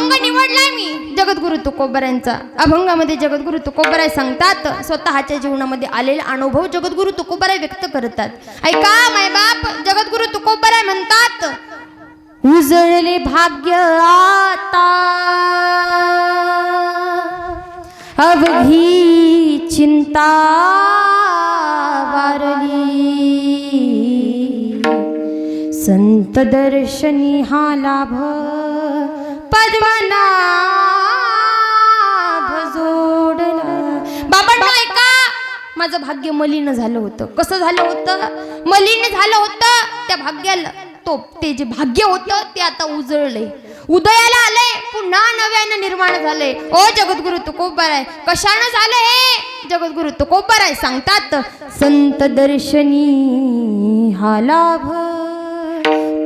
अभंग निवडलाय मी जगद्गुरु तुकोबारायांचा. अभंगामध्ये जगद्गुरु तुकोबाराय सांगतात, स्वतःच्या जीवनामध्ये आलेले अनुभव जगद्गुरु तुकोबाराय व्यक्त करतात. ऐका मायबाप, जगद्गुरु तुकोबाराय म्हणतात, उजळले भाग्य आता अवघी चिंता वारली, संत दर्शनी हा लाभ पद्मनाभ जोडला. बाबांनो ऐका, माझं भाग्य मलिन झालं होतं. कसं झालं होतं? मलिन झालं होतं. त्या भाग्याला ते जे भाग्य होतं ते आता उजळले, उदयाला आले, पुन्हा नव्यानं निर्माण झाले. ओ जगद्गुरु तुकोबाराय, कशानं झालं हे? जगद्गुरु तुकोबाराय सांगतात, संत दर्शनी हा लाभ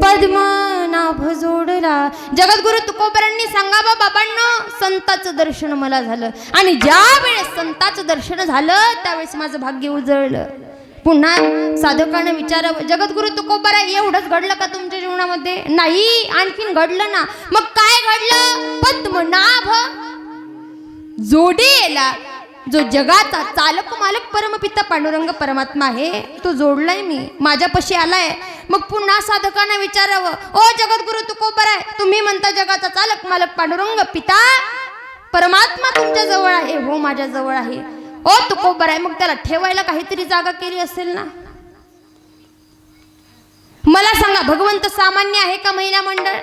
पद्मनाभ जोडला. जगद्गुरु तुकोबारांनी सांगावं, बाबांनो संताचं दर्शन मला झालं, आणि ज्या वेळेस संताचं दर्शन झालं त्यावेळेस माझं भाग्य उजळलं. पुन्हा साधकानं विचारावं, जगद्गुरु तुकोबाराय एवढंच घडलं का तुमच्या जीवनामध्ये? नाही, आणखीन घडलं ना. मग काय घडलं? पद्मनाभ जोडेला, जो जगाचा चालक मालक परमपिता पांडुरंग परमात्मा आहे तो जोडलाय मी, माझ्यापाशी आलाय. मग पुन्हा साधकांना विचारावं, ओ जगद्गुरु तुकोबाराय, तुम्ही म्हणता जगाचा चालक मालक पांडुरंग पिता परमात्मा तुमच्या जवळ आहे. हो, माझ्या जवळ आहे. ओ तुकोबाराय, मग त्याला ठेवायला काहीतरी जागा केली असेल ना? मला सांगा, भगवंत सामान्य आहे का महिला मंडळ?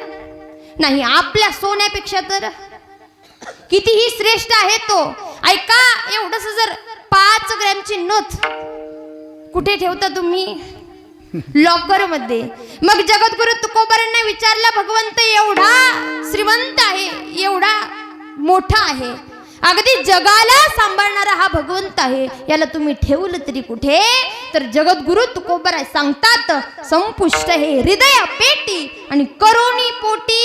नाही, आपल्या सोन्यापेक्षा तर कितीही श्रेष्ठ आहे तो. ऐका, एवढंच जर 5 ग्रॅमची नथ कुठे ठेवता तुम्ही? लॉकर मध्ये. मग जगद्गुरु तुकोबारांना विचारलं, भगवंत एवढा श्रीमंत आहे, एवढा मोठा आहे, अगदी जगाला सांभाळणारा हा भगवंत आहे, याला तुम्ही ठेवलं तरी कुठे? तर जगद्गुरु तुकोबाराय सांगतात, संपुष्ट हे हृदय पेटी आणि करोनी पोटी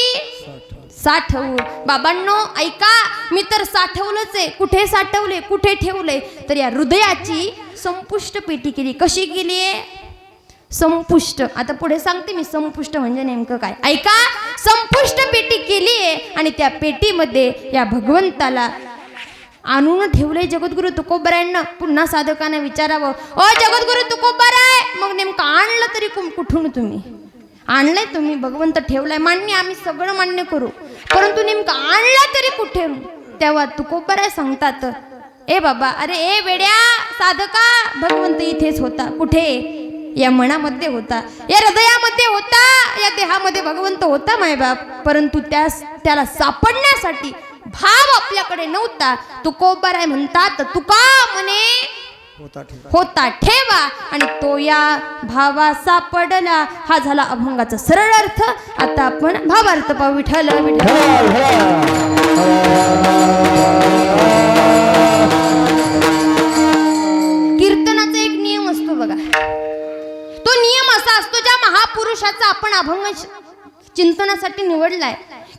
साठवू. बाबांनो ऐका, मी तर साठवलंच आहे. कुठे साठवले, कुठे ठेवले? तर या हृदयाची संपुष्ट पेटी केली. कशी केली आहे? संपुष्ट. आता पुढे सांगते मी संपुष्ट म्हणजे नेमकं काय. ऐका, संपुष्ट पेटी केली आहे आणि त्या पेटीमध्ये या भगवंताला आणून ठेवलंय जगद्गुरु तुकोबारायांना. पुन्हा साधकांना विचारावं, ओ जगद्गुरु तुकोबाराय, मग नेमकं आणलं तरी कुठून तुम्ही? आणलंय तुम्ही, भगवंत ठेवलाय, मान्य, आम्ही सगळं मान्य करू, परंतु नेमकं आणलं तरी कुठे? तेव्हा तुकोबाराय सांगतात, ए बाबा, अरे ए वेड्या साधका, भगवंत इथेच होता. कुठे? या मनामध्ये होता, या हृदयामध्ये होता, या देहामध्ये भगवंत होता मायबाप, परंतु त्याला सापडण्यासाठी भाव आपल्याकडे नव्हता. तुकोबाराय म्हणतात, तुका म्हणे होता ठेवा, आणि तो या भावा सापडला. हा झाला अभंगाचा सरळ अर्थ. आता आपण भावार्थ पाहू. विठ्ठल विठ्ठल. कीर्तनाचा एक नियम असतो बघा. तो नियम असा असतो, ज्या महापुरुषाचा आपण अभंग चिंतनासाठी निवडलाय,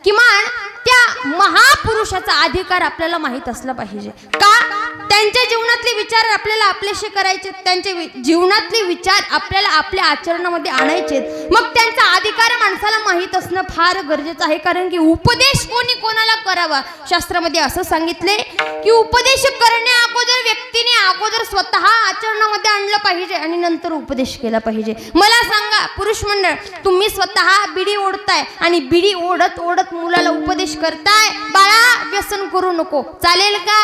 किमान त्या महापुरुषाचा अधिकार आपल्याला माहित असला पाहिजे. का? त्यांच्या जीवनातले विचार आपल्याला आपलेसे करायचे, त्यांचे जीवनातले विचार आपल्याला आपल्या आचरणामध्ये आणायचे. मग त्यांचा अधिकार माणसाला माहित असणं फार गरजेचं आहे. कारण की उपदेश कोणी कोणाला करावा, शास्त्रामध्ये असं सांगितले की उपदेश करण्या अगोदर व्यक्तीने अगोदर स्वतः आचरणामध्ये आणलं पाहिजे आणि नंतर उपदेश केला पाहिजे. मला सांगा पुरुष मंडळ, तुम्ही स्वतः बिडी ओढताय आणि बिडी ओढत ओढत मुलाला उपदेश करताय, बाळा व्यसन करू नको, चालेल का?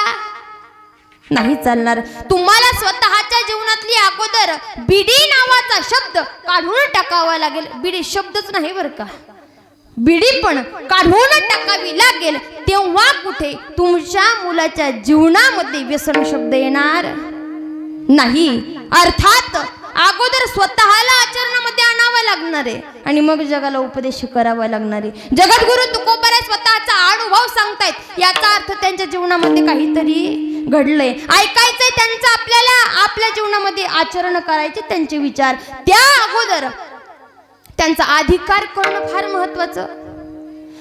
नाही चालणार. तुम्हाला स्वतःच्या जीवनातली अगोदर बिडी नावाचा शब्द काढून टाकावा लागेल. बिडी शब्दच नाही बरं का, बिडी पण काढून टाकावी लागेल. तेव्हा कुठे तुमच्या मुलाच्या जीवनामध्ये व्यसन शब्द येणार नाही. अर्थात अगोदर स्वतःला आचरणामध्ये आणावं लागणार आहे आणि मग जगाला उपदेश करावा लागणार आहे. जगद्गुरु तुकोबाराय स्वतःचा अनुभव सांगतायत, याचा अर्थ त्यांच्या जीवनामध्ये काहीतरी घडलंय. ऐकायचंय त्यांचं आपल्याला, आपल्या जीवनामध्ये आचरण करायचे त्यांचे विचार. त्या अगोदर त्यांचा अधिकार करणं फार महत्वाचं.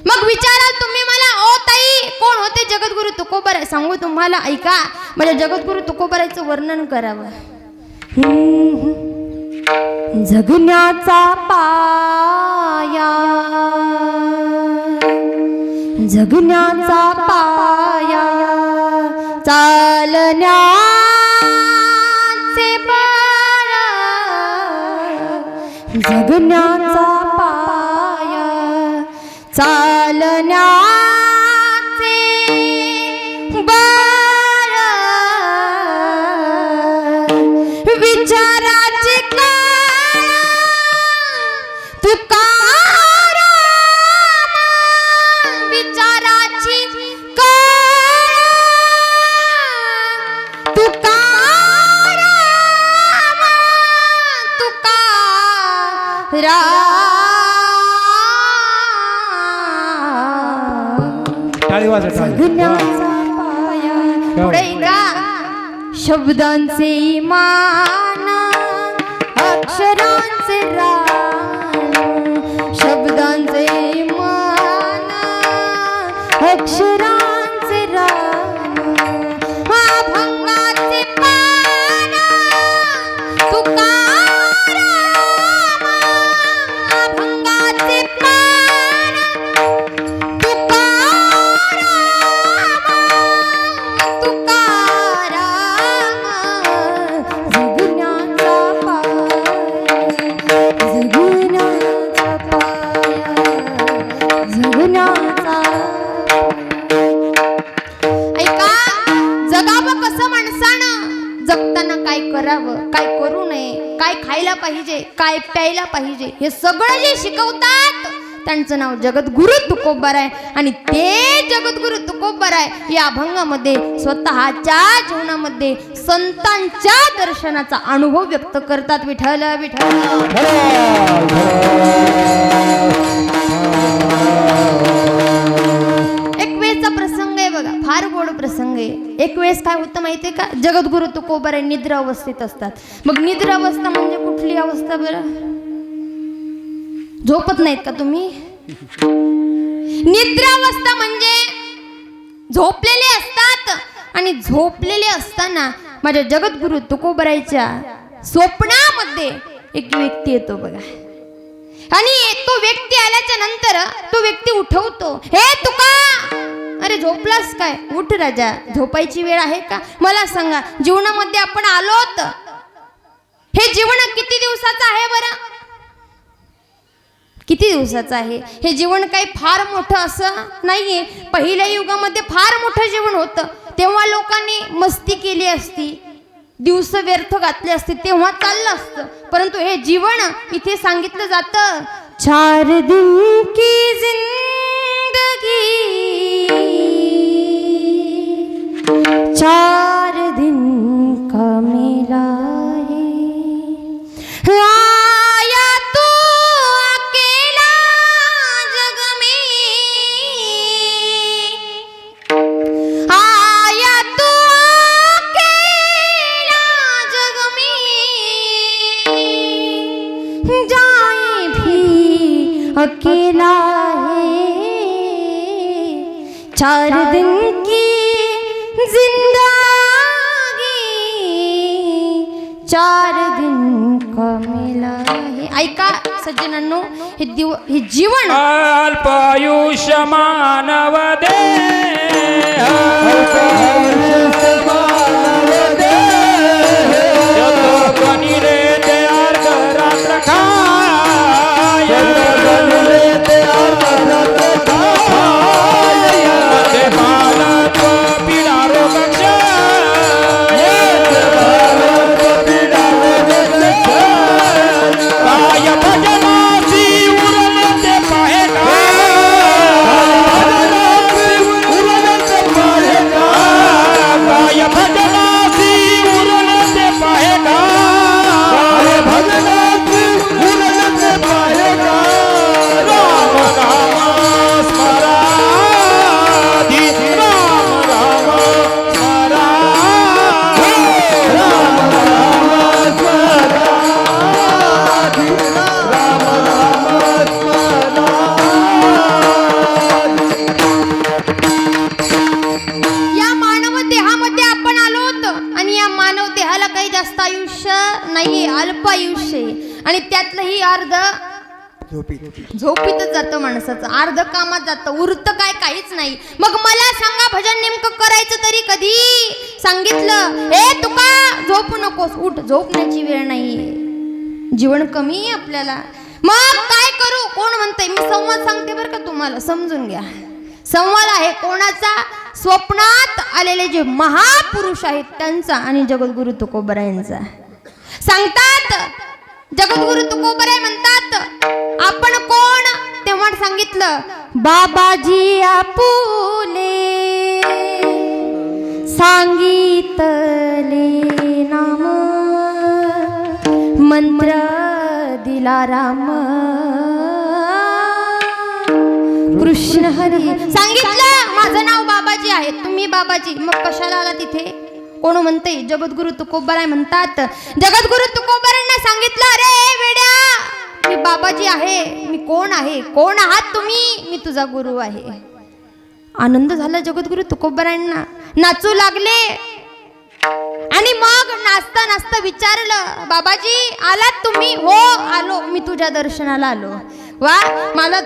मग विचाराल तुम्ही मला, ओ ताई कोण होते जगद्गुरु तुकोबाराय? सांगू तुम्हाला, ऐका. म्हणजे जगद्गुरु तुकोबारायचं वर्णन करावं. जगण्याचा पाया जगण्याचा पाया चालण्याचे पाया जगण्याचा पाया चालण्याचे बाया विचाराची काळा तुकाराम विचाराची काळा तुकाराम टाळी वाजवा, टाळी. जगण्याचा पाया पुढे गा शब्दांचे मान अक्षरांचे रान शब्दांचे मान अक्षरांचे रान अभंगाचे पान तुकाराम अभंगाचे पान तुकाराम तुकाराम जगण्याचा पाया जगण्याचा पाया जगण्याचा ऐका जगावं कसं माणसानं जगताना काय करावं काय करू नये काय खायला पाहिजे काय प्यायला पाहिजे हे सगळं जे शिकवतात त्यांचं नाव जगद्गुरु तुकोबाराय आणि ते जगद्गुरु तुकोबाराय या अभंगामध्ये स्वतःच्या जीवनामध्ये संतांच्या दर्शनाचा अनुभव व्यक्त करतात. विठ्ठल विठ्ठल. एक वेळचा प्रसंग आहे बघा, फार गोड प्रसंग आहे. एक वेळेस काय होतं माहितीये का, जगद्गुरु तुकोबाराय निद्रा अवस्थेत असतात. मग निद्रा अवस्था म्हणजे कुठली अवस्था बरं? झोपत नाहीत का तुम्ही? निद्रावस्था म्हणजे झोपलेले असतात आणि झोपलेले असताना माझ्या जगद्गुरु तुकोबारायच्या स्वप्नामध्ये एक व्यक्ती येतो बघा आणि तो व्यक्ती आल्याच्या नंतर तो व्यक्ती उठवतो. हे तुका, अरे झोपलास काय? उठ राजा, झोपायची वेळ आहे का? मला सांगा, जीवनामध्ये आपण आलोत, हे जीवन किती दिवसाचं आहे बरं? किती दिवसाचं आहे हे जीवन? काही फार मोठं असं नाहीये. पहिल्या युगामध्ये फार मोठं जीवन होतं, तेव्हा लोकांनी मस्ती केली असती, दिवस व्यर्थ घातले असते, तेव्हा चाललं असतं. परंतु हे जीवन इथे सांगितलं जातं, 4 दिन की जिंदगी 4 दिन का मेला है. आया तू अकेला जग में, आया तू अकेला जग में, जाए भी अकेला है. 4 दिन की जिंदगी 4 दिन का मेला है. ऐका सज्जनांनो, हे जीवन अल्पायुष्य मानव देह यतो गणिले ते अर्ध रात्र खाय ते बालक पीडा रोग काय भजनाची उरले ते पाहे काय भजनाची उरले ते पाहे राम राम स्मराधी राम राम या मानव देहामध्ये आपण आलोत आणि या मानव देहाला काही जास्त आयुष्य नाहीये, अल्प आयुष्य आहे. आणि त्यातलंही अर्ध झोपीतच जातं माणसाचं, अर्ध कामात जातं, उरतं काय काहीच नाही. मग मला सांगा भजन नेमकं करायचं तरी कधी? सांगितलं ए तुका झोपू नकोस, उठ, झोपण्याची वेळ नाहीये, जीवन कमी आहे आपल्याला. मग काय करू? कोण म्हणतंय? मी संवाद सांगते बरं का तुम्हाला, समजून घ्या. संवाद आहे कोणाचा? स्वप्नात आलेले जे महापुरुष आहेत त्यांचा आणि जगद्गुरु तुकोबरायांचा. सांगतात जगद्गुरु तुकोबराय म्हणतात आपण कोण? तेव्हा सांगितलं बाबाजी आपुले सांगितले नाम मंत्र दिला राम कृष्ण हरी. सांगितलं माझं नाव बाबाजी आहे, तुम्ही बाबाजी. मग कशाला आला तिथे? कोण म्हणते? जगद्गुरु तुकोबराय म्हणतात जगद्गुरु तुकोबरायांना सांगितलं अरे वेड्या मी बाबाजी आहे. मी कोण आहे? कोण आहात तुम्ही? मी तुझा गुरु आहे. आनंद झाला जगद्गुरु तुकोबरायांना, नाचू लागले. आणि मग नाचता नाचता विचारलं बाबाजी आलात तुम्ही? हो आलो, मी तुझ्या दर्शनाला आलो. वा, मला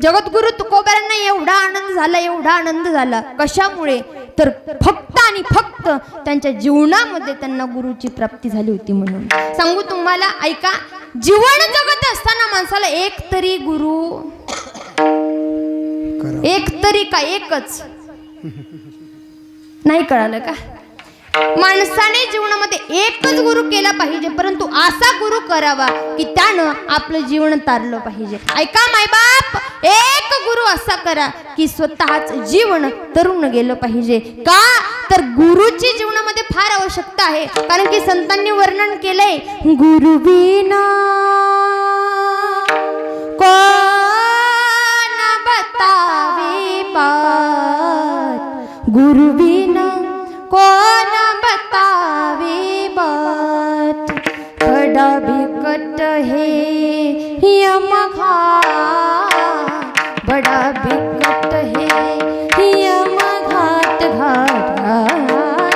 जगद्गुरु तुकोबरायांना एवढा आनंद झाला, एवढा आनंद झाला. कशामुळे? तर फक्त आणि फक्त त्यांच्या जीवनामध्ये त्यांना गुरुची प्राप्ती झाली होती म्हणून. सांगू तुम्हाला, ऐका, जीवन जगत असताना माणसाला एक तरी गुरु, एक तरी का एकच नाही कळालं का? माणसाने जीवनामध्ये एकच गुरु केला पाहिजे, परंतु असा गुरु करावा की त्यानं आपलं जीवन तारलं पाहिजे. ऐका मायबाप, एक गुरु असा करा की स्वतःच जीवन तरुण गेलं पाहिजे. का? तर गुरुची जीवनामध्ये फार आवश्यकता आहे. कारण की संतांनी वर्णन केलंय गुरु बिना कोण बतावे बात, गुरु बिना कोण बतावे बात, बड़ा बिकट है यम घाट, बड़ा बिकट है यम घाट घाट घाट,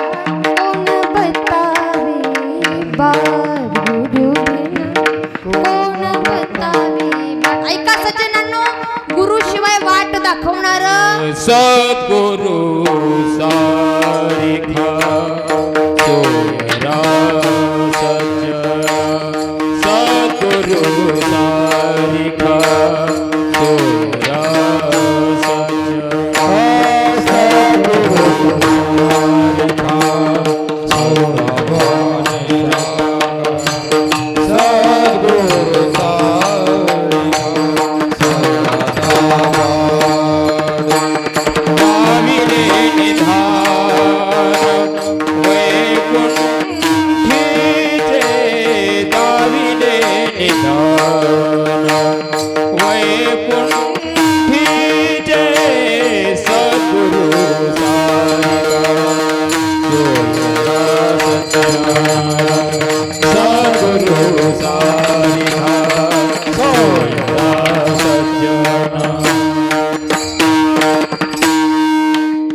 कोण बतावे बात, गुरु बिना कोण बतावे बात. ऐका सज्जनांनो, गुरु शिवाय वाट दाखवणार सद्गुरु सारिखा सोयरा सज्जन, सद्गुरु सारिखा सोयरा सज्जन, सद्गुरु सारिखा सोयरा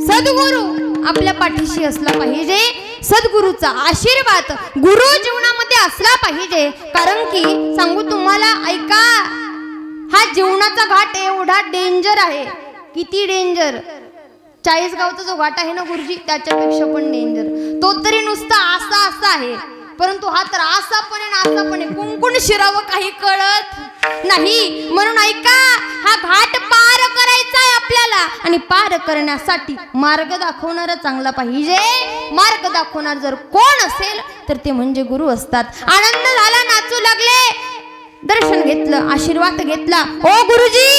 सद्गुरु आपल्या पाठीशी असला पाहिजे. सद्गुरूचा आशीर्वाद गुरु जीवनामध्ये असला पाहिजे. कारण की सांगू तुम्हाला, ऐका, हा जीवनाचा घाट एवढा डेंजर आहे. किती डेंजर? 40 गावचा जो घाट आहे ना गुरुजी, त्याच्यापेक्षा पण डेंजर. तो तरी नुसता असा असा आहे, परंतु हा तर असा पण आहे, असा पण आहे. कुंकुण शिरावं काही कळत नाही. म्हणून ऐका, हा घाट पार करायचा आहे आपल्याला, आणि पार करण्यासाठी मार्ग दाखवणारा चांगला पाहिजे. मार्ग दाखवणार जर कोण असेल तर ते म्हणजे गुरु असतात. आनंद झाला, नाचू लागले, दर्शन घेतलं, आशीर्वाद घेतला. ओ गुरुजी,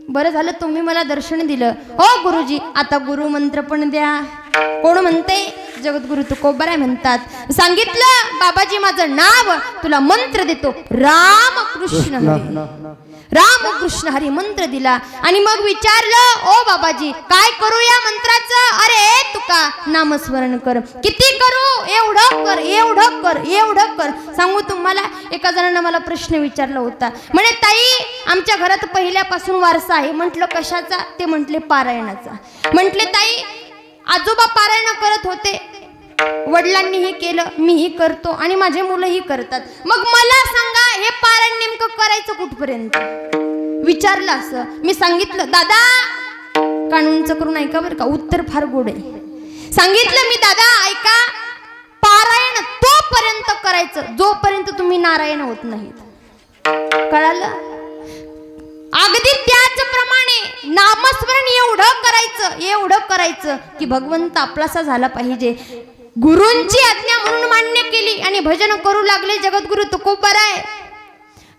बरं झालं तुम्ही मला दर्शन दिलं. हो गुरुजी, आता गुरु मंत्र पण द्या. कोण म्हणते? जगद्गुरु तुकोबराय म्हणतात. सांगितलं बाबाजी माझं नाव तुला मंत्र देतो, राम कृष्ण हरी, राम कृष्ण हरी मंत्र दिला. आणि मग विचारलं ओ बाबाजी काय करू या मंत्राचं? अरे तुका नामस्मरण कर. किती करू? एवढं कर, एवढं कर, एवढं कर. सांगू तुम्हाला, एका जणांना मला प्रश्न विचारला होता. म्हणे ताई आमच्या घरात पहिल्यापासून वारसा आहे. म्हटलं कशाचा? ते म्हटले पारायणाचा. म्हटले ताई आजोबा पारायण करत होते, वडिलांनीही केलं, मीही करतो आणि माझे मुलंही करतात. मग मला सांगा हे पारायण नेमकं करायचं कुठपर्यंत विचारलं असं. मी सांगितलं दादा कानूनचं करून ऐका बरं का, उत्तर फार गोड आहे. सांगितलं मी दादा ऐका, पारायण तोपर्यंत करायचं जोपर्यंत तुम्ही नारायण होत नाहीत. कळालं? अगदी त्याचप्रमाणे नामस्मरण एवढं करायचं की भगवंत आपलासा झाला पाहिजे. गुरूंची आज्ञा म्हणून मान्य केली आणि भजन करू लागले जगद्गुरु तुकोबाराय.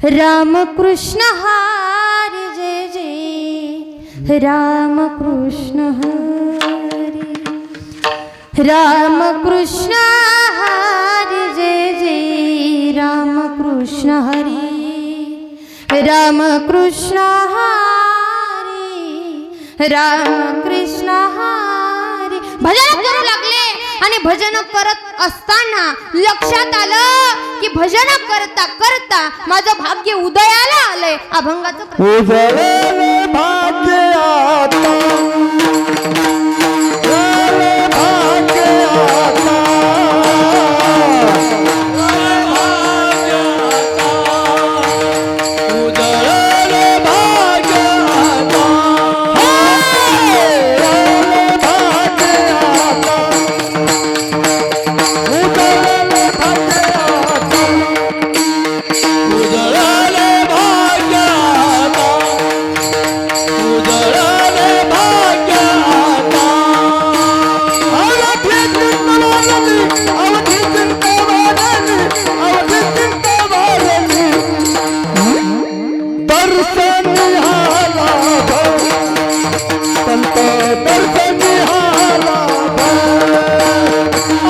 रामकृष्ण हरी जय जय रामकृष्ण हरी, रामकृष्ण हरी जय जय रामकृष्ण हरी, रामकृष्ण हरी रामकृष्ण हरी. भजन करू लागले आणि भजन करत असताना लक्षात आलं की भजन करता करता माझं भाग्य उदयाला आलंय. अभंगाचं उजळले भाग्य आता, उजळले भाग्य आता, उजळले भाग्य आता, उजळले भाग्य आता, उजळले भाग्य आता, उजळले भाग्य आता, उजळले भाग्य आता. अवधी चिंतावारली, अवधी चिंतावारली, अवधी चिंतावारली, दर्शन हाला भाऊ, संत दर्शन हाला भाऊ.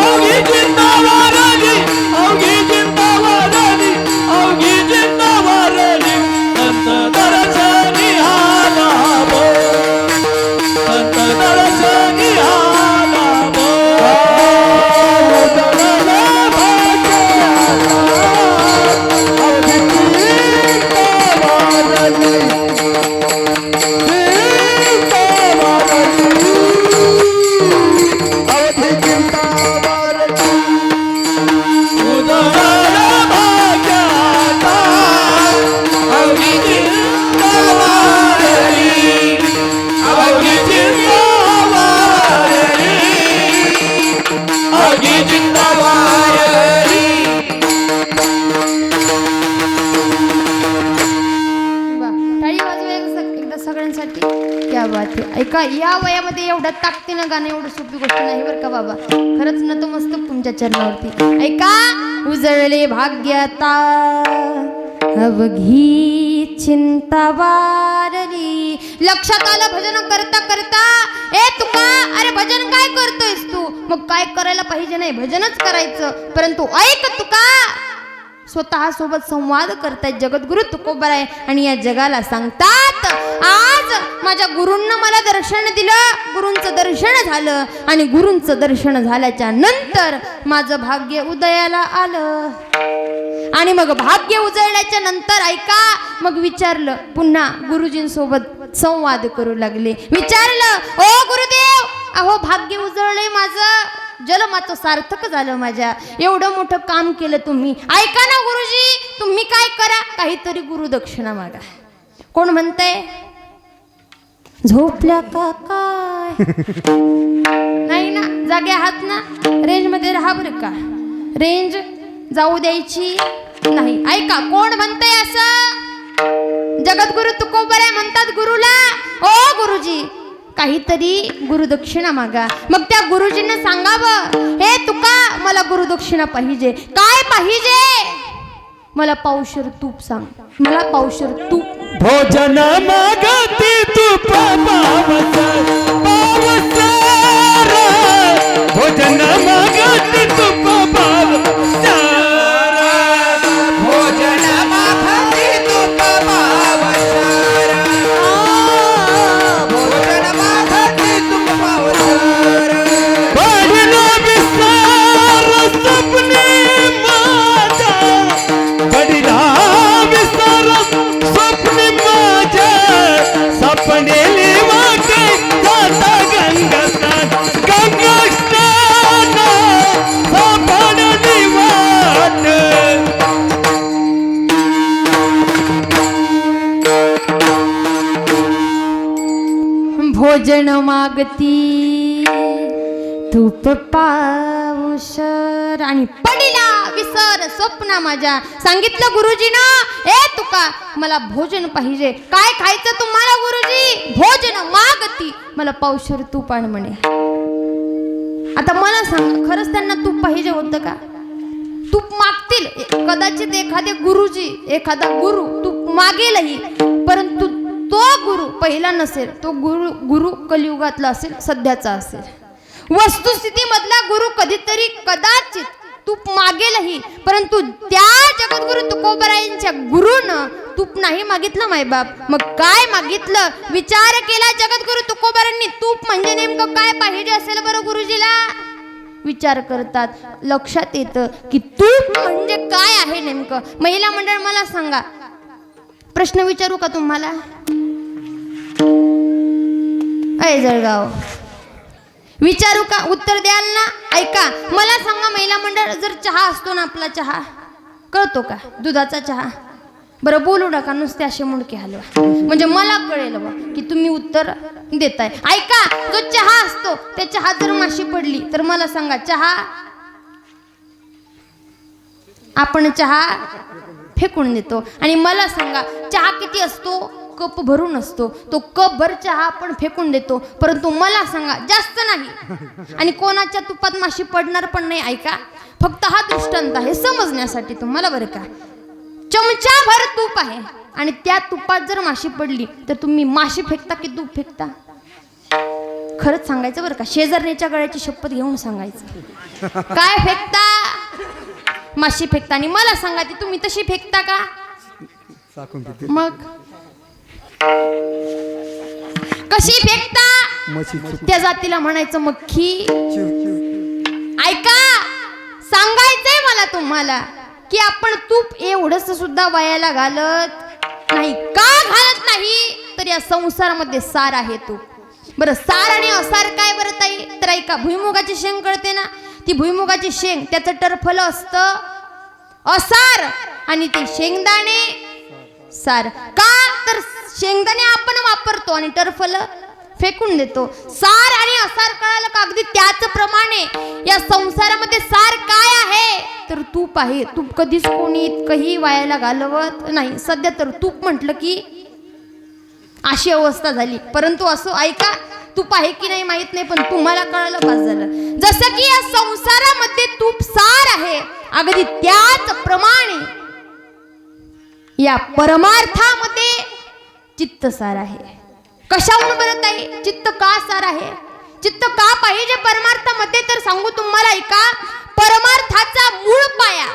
अवघी चिंतावारली, अवघी चिंतावारली, अवघी चिंतावारली, संत दर्शन हाला भाऊ, संत दर्शन हाला भाऊ. उजळले भाग्य आता, अवधी चिंतावारली, अवधी चिंतावारली, उजळले भाग्य आता, अवधी चिंतावारली, अवधी चिंतावारली, अवधी चिंतावारली. वा, टाळी वाजवूया एकदा सगळ्यांसाठी. क्या बात आहे. ऐका, या वयामध्ये एवढ्या ताकदीनं गाणं एवढं सोपी गोष्ट नाही बरं का बाबा. खरंच नतमस्तक तुमच्या चरणावरती. ऐका, उजळले भाग्यता अवघी चिंता वारली. लक्षात आलं भजन करता करता, ए तुका अरे भजन काय करतोयस तू? मग काय करायला पाहिजे नाही, भजनच करायचं. परंतु ऐक तुका, स्वतः सोबत संवाद करतायत जगद्गुरु तुकोबाराय आणि या जगाला सांगतात आज माझ्या गुरूंना मला दर्शन दिलं, गुरूंचं दर्शन झालं आणि गुरूंचं दर्शन झाल्याच्या नंतर माझं भाग्य उदयाला आलं. आणि मग भाग्य उजळल्याच्या नंतर ऐका, मग विचारलं, पुन्हा गुरुजींसोबत संवाद करू लागले. विचारलं, ओ गुरुदेव, अहो भाग्य उजळलंय माझं, जन्माचं सार्थक झालं माझ्या, एवढं मोठं काम केलं तुम्ही. ऐका ना गुरुजी, तुम्ही काय करा, काहीतरी गुरुदक्षिणा मागा. कोण म्हणतंय? झोपल्या का काय? नाही ना, जागे आहात ना? रेंज मध्ये राहा बरं का, रेंज जाऊ द्यायची नाही. ऐका, कोण म्हणतंय असं? जगद्गुरु तुकोबाराय म्हणतात गुरुला, ओ गुरुजी काहीतरी गुरुदक्षिणा मागा. मग त्या गुरुजींना सांगावं, हे तुका मला गुरुदक्षिणा पाहिजे. काय पाहिजे? मला पावशर तूप सांग, मला पावशर तूप. भोजन मागती तूप पावसर, पावसर, भोजन मागती तूप पावसर, भोजन मागती तूप पावसर, भोजन मागती तूप पावसर. पडला विसर स्वप्ने माझा, पडला विसर स्वप्ने माझ्या, सपनेली वाट मागती तूप पाऊसर आणि पडिला विसर स्वप्न माझ्या. सांगितलं गुरुजीनं, ए तुका मला भोजन पाहिजे. काय खायचं तुम्हाला गुरुजी? भोजन मागती मला पाऊसर तूप आण म्हणे. आता मला सांगा, खरंच त्यांना तूप पाहिजे होतं का? तूप मागतील कदाचित एखादे गुरुजी, एखादा गुरु तूप मागेलही, परंतु तो गुरु पहिला नसेल. तो गुरु कलियुगातला असेल, सध्याचा असेल. वस्तुस्थितीमधला गुरु कधीतरी कदाचित तूप मागेलही, परंतु त्या जगद्गुरु तुकोबारायांच्या गुरुनं तूप नाही मागितलं मायबाप. मग काय मागितलं? विचार केला जगद्गुरु तुकोबारांनी, तूप म्हणजे नेमकं काय पाहिजे असेल बरं गुरुजीला? विचार करतात, लक्षात येतं की तूप म्हणजे काय आहे नेमकं. महिला मंडळ मला सांगा, प्रश्न विचारू का तुम्हाला? अय जळगाव, विचारू का? उत्तर द्याल ना? ऐका, मला सांगा महिला मंडळ, जर चहा असतो ना आपला, चहा कळतो का? दुधाचा चहा. बरं बोलू नका, नुसते असे मुंडके हलवा, म्हणजे मला कळेल बा की तुम्ही उत्तर देताय. ऐका, जो चहा असतो त्या चहा जर माशी पडली तर मला सांगा, चहा आपण चहा फेकून देतो. आणि मला सांगा, चहा किती असतो? कप भरून असतो. तो कप भर चहा आपण फेकून देतो, परंतु मला सांगा जास्त नाही, आणि कोणाच्या तुपात माशी पडणार पण नाही. ऐका, फक्त हा दृष्टांत आहे समजण्यासाठी तुम्हाला बरं का. चमचा भर तूप आहे आणि त्या तुपात जर माशी पडली तर तुम्ही माशी फेकता की तूप फेकता? खरंच सांगायचं बरं का, शेजारणीच्या गळ्याची शपथ घेऊन सांगायचं. काय फेकता? माशी फेकता. आणि मला सांगा, ती तुम्ही तशी फेकता का? मग कशी फेकता? त्या जातीला म्हणायचं मक्खी. ऐका, सांगायचंय मला तुम्हाला की आपण तूप एवढंच सुद्धा वायाला घालत नाही. का घालत नाही? तर या संसारामध्ये सार आहे तूप. बरं, सार आणि असार काय बरं ताई? तर ऐका, भुईमुगाची शेंग कळते ना, ती भुईमुगाची शेंग, त्याचं टरफल असतं असार, आणि ते शेंगदाणे सार. का? तर शेंगदाणे आपण वापरतो आणि टरफल फेकून देतो. सार आणि असार कळालं का? अगदी त्याचप्रमाणे या संसारामध्ये सार काय आहे? तर तूप आहे. तूप कधीच कोणी इतकंही वायाला घालवत नाही. सध्या तर तूप म्हटलं की अशी अवस्था झाली, परंतु असो, ऐका, तूप आहे की नाही माहित नाही, पण तुम्हाला कळालं पास झालं. जसं की या संसारामध्ये तूप सार आहे, अगदी त्याचप्रमाणे या परमार्थामध्ये चित्त सार आहे. कशाहून बरं ताई? चित्त का सार आहे? चित्त का पाहिजे परमार्थामध्ये? तर सांगू तुम्हाला, ऐका, परमार्थाचा मूळ पाया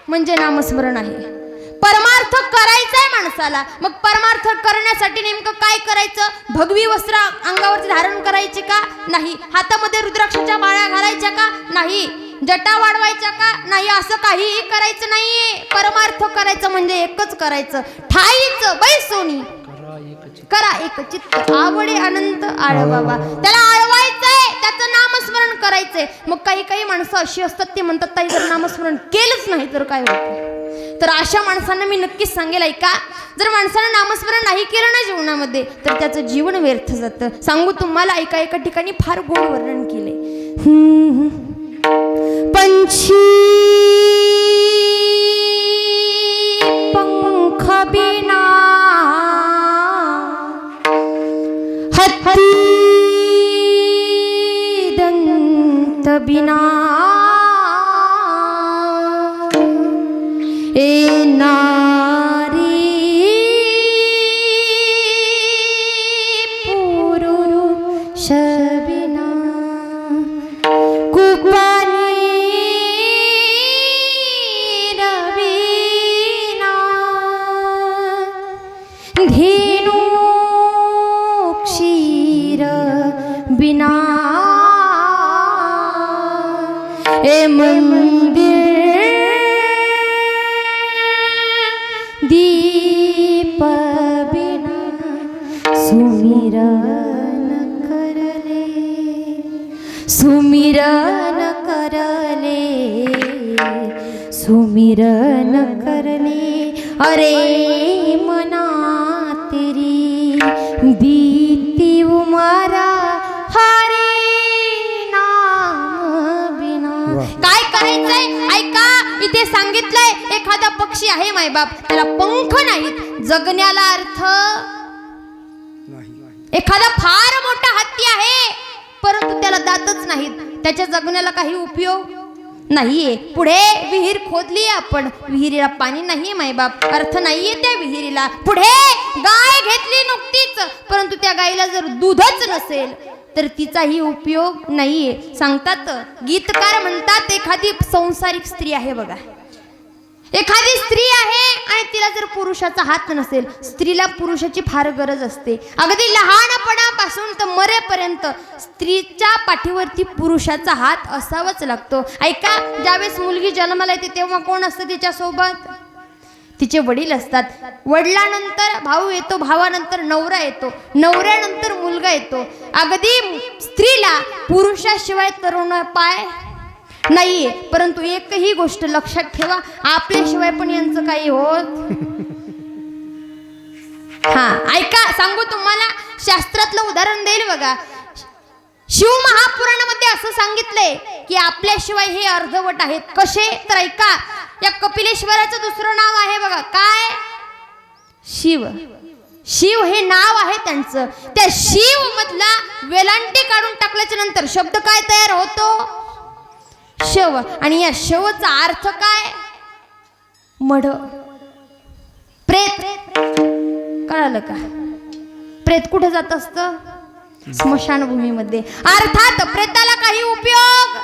म्हणजे नामस्मरण आहे. परमार्थ करायचा आहे माणसाला. मग परमार्थ करण्यासाठी नेमकं काय करायचं? भगवी वस्त्र अंगावरती धारण करायचे का? नाही. हातामध्ये रुद्राक्षाच्या माळा घालायच्या का? नाही. जटा वाढवायच्या का? नाही. असं काहीही करायचं नाहीये. परमार्थ करायचं म्हणजे एकच करायचं, ठाईचं बैसोनी करा एक चित्त आवडे अनंत आळ बाबा. त्याला आळवायचंय, त्याचं नामस्मरण करायचंय. मग काही काही माणसं अशी असतात, ते म्हणतात ताई जर नामस्मरण केलंच नाही तर काय होतं? तर अशा माणसांना मी नक्कीच सांगेल, ऐका, जर माणसानं नामस्मरण नाही केलं ना जीवनामध्ये तर त्याचं जीवन व्यर्थ जातं. सांगू तुम्हाला, ऐका, एका ठिकाणी फार गोड वर्णन केले. पंछी पंख बिना हत्ती दंत बिना ए नारी पुरुष बिना कुपानी रवीना धेनु क्षीर बिना ए मंदिर दीप बिना सुमिरन करले, सुमिरन करले, सुमिरन करले. अरे मना तेरी बीती उमरा सांगितलंय एखादा पक्षी आहे मायबाप, त्याला पंख नाहीत, जगण्याला अर्थ. एखादा फार मोठा हत्ती आहे परंतु त्याला दातच नाहीत, त्याच्या जगण्याला काही उपयोग नाहीये. पुढे विहीर खोदली आपण, विहिरीला पाणी नाहीये मायबाप, अर्थ नाहीये त्या विहिरीला. पुढे गाय घेतली नुकतीच परंतु त्या गायीला जर दूधच नसेल तर तिचाही उपयोग नाहीये. सांगतात गीतकार म्हणतात, एखादी संसारिक स्त्री आहे बघा, एखादी स्त्री आहे आणि तिला जर पुरुषाचा हात नसेल, स्त्रीला पुरुषाची फार गरज असते. अगदी लहानपणापासून तर मरेपर्यंत स्त्रीच्या पाठीवरती पुरुषाचा हात असावाच लागतो. ऐका, ज्यावेळेस मुलगी जन्माला येते तेव्हा कोण असतं तिच्यासोबत? तिचे वडील असतात. वडिलांनंतर भाऊ येतो, भावानंतर नवरा येतो, नवऱ्यानंतर मुलगा येतो. अगदी स्त्रीला पुरुषाशिवाय तरुण पाय नाहीये. परंतु एकही गोष्ट लक्षात ठेवा, आपल्याशिवाय पण यांचं काही होत. हा ऐका, सांगू तुम्हाला, शास्त्रातलं उदाहरण देईल बघा. शिवमहापुराणामध्ये असं सांगितलंय की आपल्याशिवाय हे अर्धवट आहेत. कसे? तर ऐका, या कपिलेश्वराचं दुसरं नाव आहे बघा, काय? शिव. शिव हे नाव आहे त्यांचं. त्या शिव मधला वेलांटी काढून टाकल्याच्या नंतर शब्द काय तयार होतो? शव. आणि या शवचा अर्थ काय? मढ, प्रेत. कळालं का? प्रेत कुठे जात असतं? स्मशानभूमीमध्ये. अर्थात प्रेताला काही उपयोग,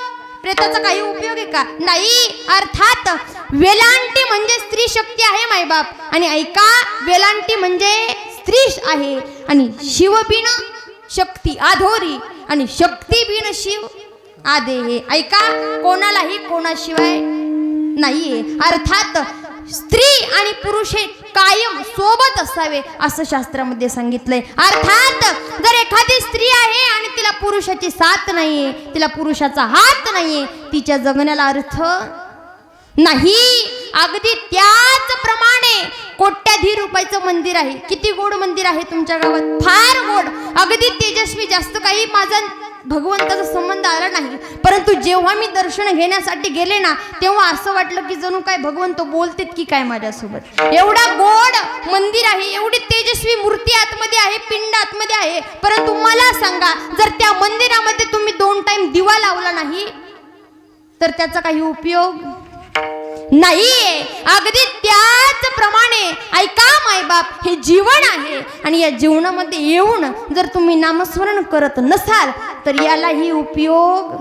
प्रेताचा काही उपयोग आहे का? नाही. अर्थात वेलांटी म्हणजे स्त्री शक्ती आहे मायबाप. आणि ऐका, वेलांटी म्हणजे स्त्री आहे आणि शिव बिन शक्ती अधोरी आणि शक्ती बिन शिव आदे. हे ऐका, कोणालाही कोणाशिवाय नाहीये. अर्थात स्त्री आणि पुरुष हे कायम सोबत असावे असं शास्त्रामध्ये सांगितलंय. अर्थात जर एखादी स्त्री आहे आणि तिला पुरुषाची साथ नाहीये, तिला पुरुषाचा हात नाहीये, तिच्या जगण्याला अर्थ नाही. अगदी त्याच प्रमाणे कोट्याधी रुपयाचं मंदिर आहे. किती गोड मंदिर आहे तुमच्या गावात? फार गोड, अगदी तेजस्वी. जास्त काही माझा भगवंताचा संबंध आला नाही, परंतु जेव्हा मी दर्शन घेण्यासाठी गेले ना, तेव्हा असं वाटलं की जणू काय भगवंत बोलतेत की काय माझ्यासोबत. एवढा गोड मंदिर आहे, एवढी तेजस्वी मूर्ती आतमध्ये आहे, पिंड आतमध्ये आहे. परंतु मला सांगा, जर त्या मंदिरामध्ये तुम्ही 2 टाइम दिवा लावला नाही तर त्याचा काही उपयोग नाहीये. अगदी त्याच प्रमाणे ऐका मायबाप, हे जीवन आहे आणि या जीवनामध्ये येऊन जर तुम्ही नामस्मरण करत नसाल तर यालाही उपयोग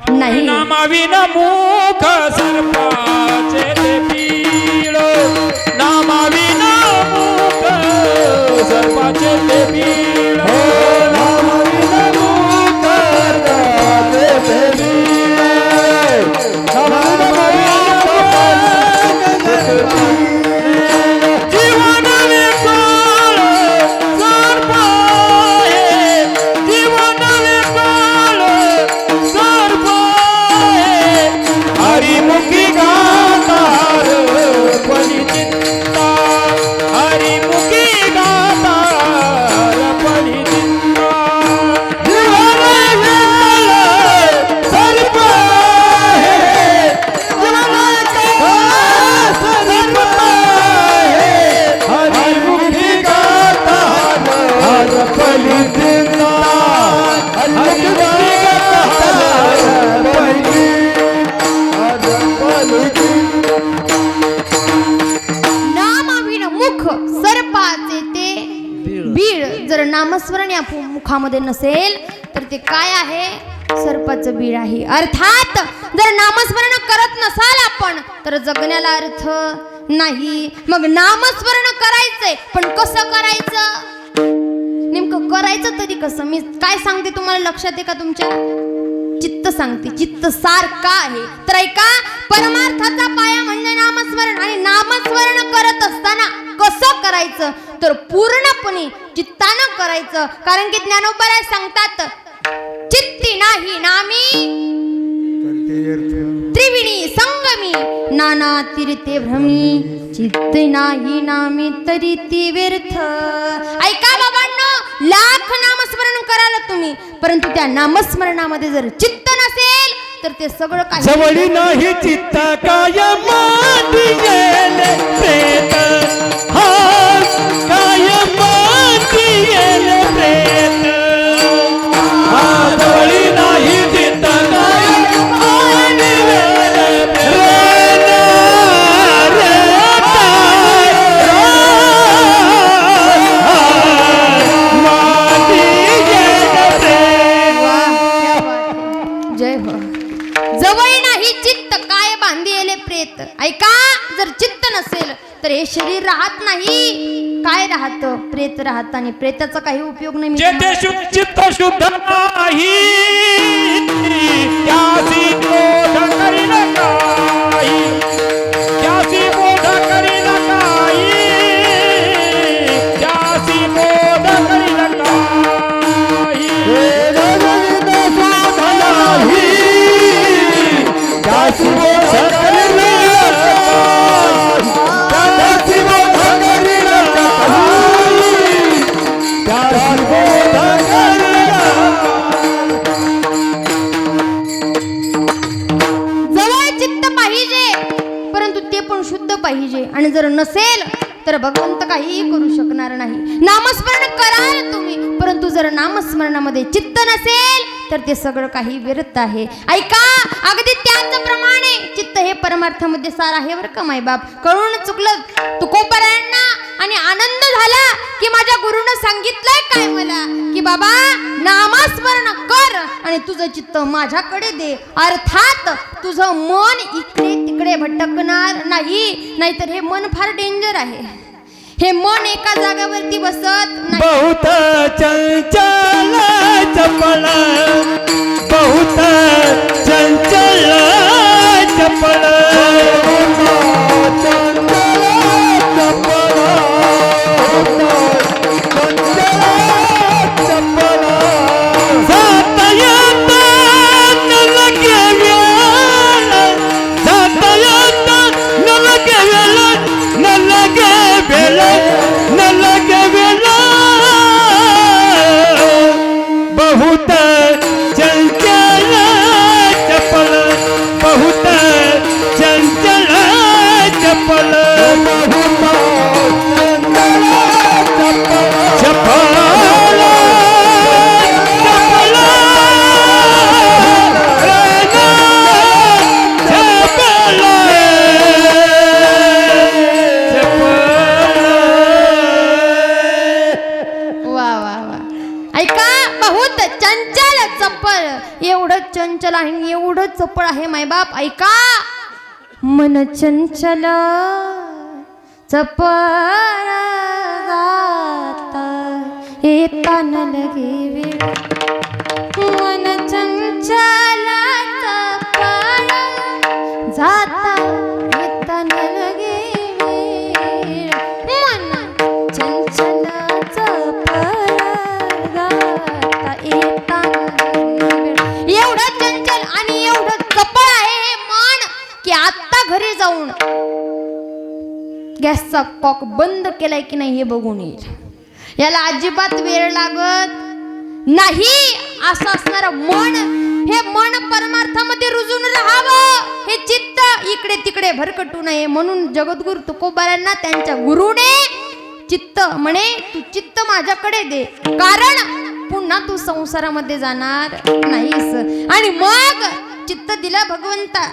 नाही. नामाविना मुख सर्पाचे ते पीळ, नामाविना मुख सर्पाचे ते पीळ, नामाविना मुख सर्पाचे ते पीळ, जीवन विकाळ सर्प आहे, जीवन विकाळ सर्प आहे, हरिमुखी गातार पलिचित्ता, हरिमुखी गातार पलिचित्ता, जीवन विकाळ सर्प आहे, जीवन विकाळ सर्प आहे, हरिमुखी गातार पलिचित्ता, हरिमुखी गातार नामाविन मुख सर्पाचे ते बीळ. जर नामस्मरण या मुखामध्ये नसेल तर ते काय आहे? सर्पाचं बीळ आहे. अर्थात जर नामस्मरण करत नसाल आपण तर जगण्याला अर्थ नाही. मग नामस्मरण करायचंय, पण कसं करायचं? नेमकं करायचं तरी कसं? मी काय सांगते तुम्हाला लक्षात आहे का तुमच्या? चित्त सांगते. चित्त सार का आहे तर ऐका, परमार्थाचा पाया म्हणजे नामस्मरण. आणि नामस्मरण करत असताना कसं करायचं तर पूर्णपणे चित्तानं करायचं. कारण की ज्ञानोबराय सांगतात, चित्ती नाही नामी त्रिविणी संगमी, नाना तीर्थे भ्रमी, चित्त नाही नामी तरी ती व्यर्थ. ऐका बाबांनो, लाख नामस्मरण कराल तुम्ही, परंतु त्या नामस्मरणामध्ये जर चित्त नसेल तर ते सगळं काही जवळी नाही चित्त काय माती गेले प्रेत, हा काय माती गेले प्रेत, हा जवळी नाही चित्त काय माती गेले प्रेत, माती गेले प्रेत. जय हो. जवळ नाही चित्त काय बांधिले प्रेत. ऐका, जर चित्त नसेल तर हे शरीर राहत नाही. काय राहत? प्रेत राहत, आणि प्रेताचा काही उपयोग नाही. जेथे चित्त शुद्ध नाही त्यासी बोध करील काही, त्यासी बोध करील काही, त्यासी बोध करील काही. त्यासी बोध करील त्यासी बोध करील त्यासी बोध करील. जवळ चित्त पाहिजे, परंतु ते पण शुद्ध पाहिजे. आणि जर नसेल तर भगवंत काहीही करू शकणार नाही. नामस्मरण कराल तुम्ही, परंतु जर नामस्मरणामध्ये चित्त नसेल तर ते सगळं काही व्यर्थ आहे. ऐका, अगदी त्याचप्रमाणे चित्त हे परमार्थामध्ये सार आहे बरं का मायबाप. कळून चुकलं तुकोबारायांना आणि आनंद झाला की माझ्या गुरुनं सांगितलंय काय मला, की बाबा नामस्मरण कर आणि तुझं चित्त माझ्याकडे दे. अर्थात तुझं मन इकडे तिकडे भटकणार नाही. नाहीतर हे मन फार डेंजर आहे. हे मन एका जागेवरती बसत नाही. बहुत चंचल चपल, बहुत चंचल चपल, बहुत चंचल चपल, बहुत चंचल चपल, चपल वा वा वा. ऐका, बहुत चंचल चपळ. एवढं चंचल आहे, एवढं चपळ आहे मायबाप. ऐका, मन चंचल चपळ गाता येता न लगे वेळ. मन चंचल चपळ जाता येता न लगे वेळ. मन चंचल चपळ गाता येता न लगे वेळ. एवढं चंचल आणि एवढं चपळ आहे हे मन की आत्ता घरी जाऊन गॅसचा कॉक बंद केलाय की नाही हे बघून येईल. याला अजिबात वेळ लागत नाही. असं असणारं मन, हे मन परमार्थामध्ये रुजून राहावं. हे चित्त इकडे तिकडे भरकटू नये म्हणून जगद्गुरु तुकोबारांना त्यांच्या गुरुने चित्त म्हणे, तू चित्त माझ्याकडे दे, कारण पुन्हा तू संसारामध्ये जाणार नाहीस. आणि मग चित्त दिलं भगवंता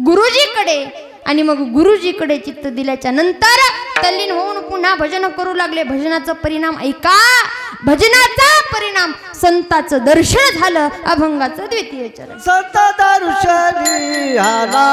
गुरुजीकडे. आणि मग गुरुजीकडे चित्त दिल्याच्या नंतर तल्लीन होऊन पुन्हा भजन करू लागले. भजनाचा परिणाम ऐका, भजनाचा परिणाम संताचं दर्शन झालं. अभंगाचं द्वितीय चरण. संत दर्शनी आला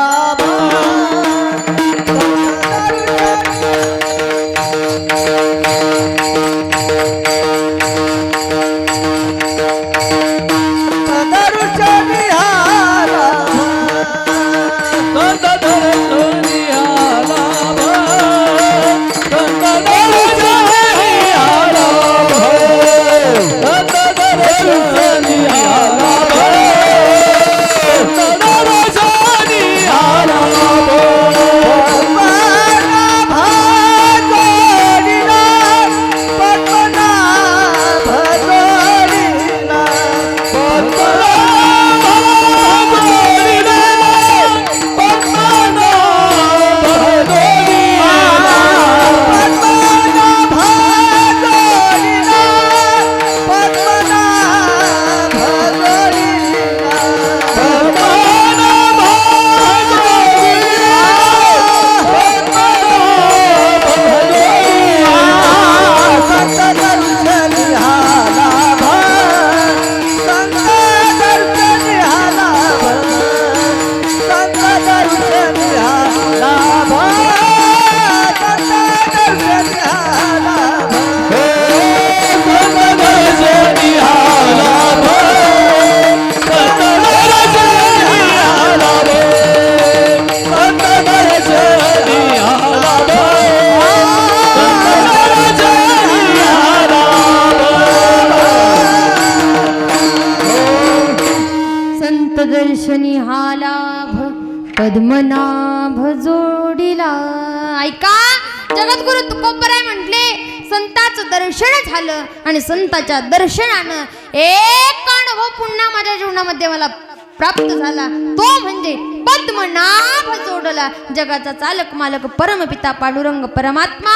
दर्शनी हा लाभ पद्मनाभ जोडीला. ऐका, जगद्गुरु तुकोबराय म्हटले संताचं दर्शन झालं आणि संताच्या दर्शनानं एक अनुभव पुन्हा माझ्या जीवनामध्ये मला प्राप्त झाला, तो म्हणजे पद्मनाभ जोडला. जगाचा चालक मालक परमपिता पांडुरंग परमात्मा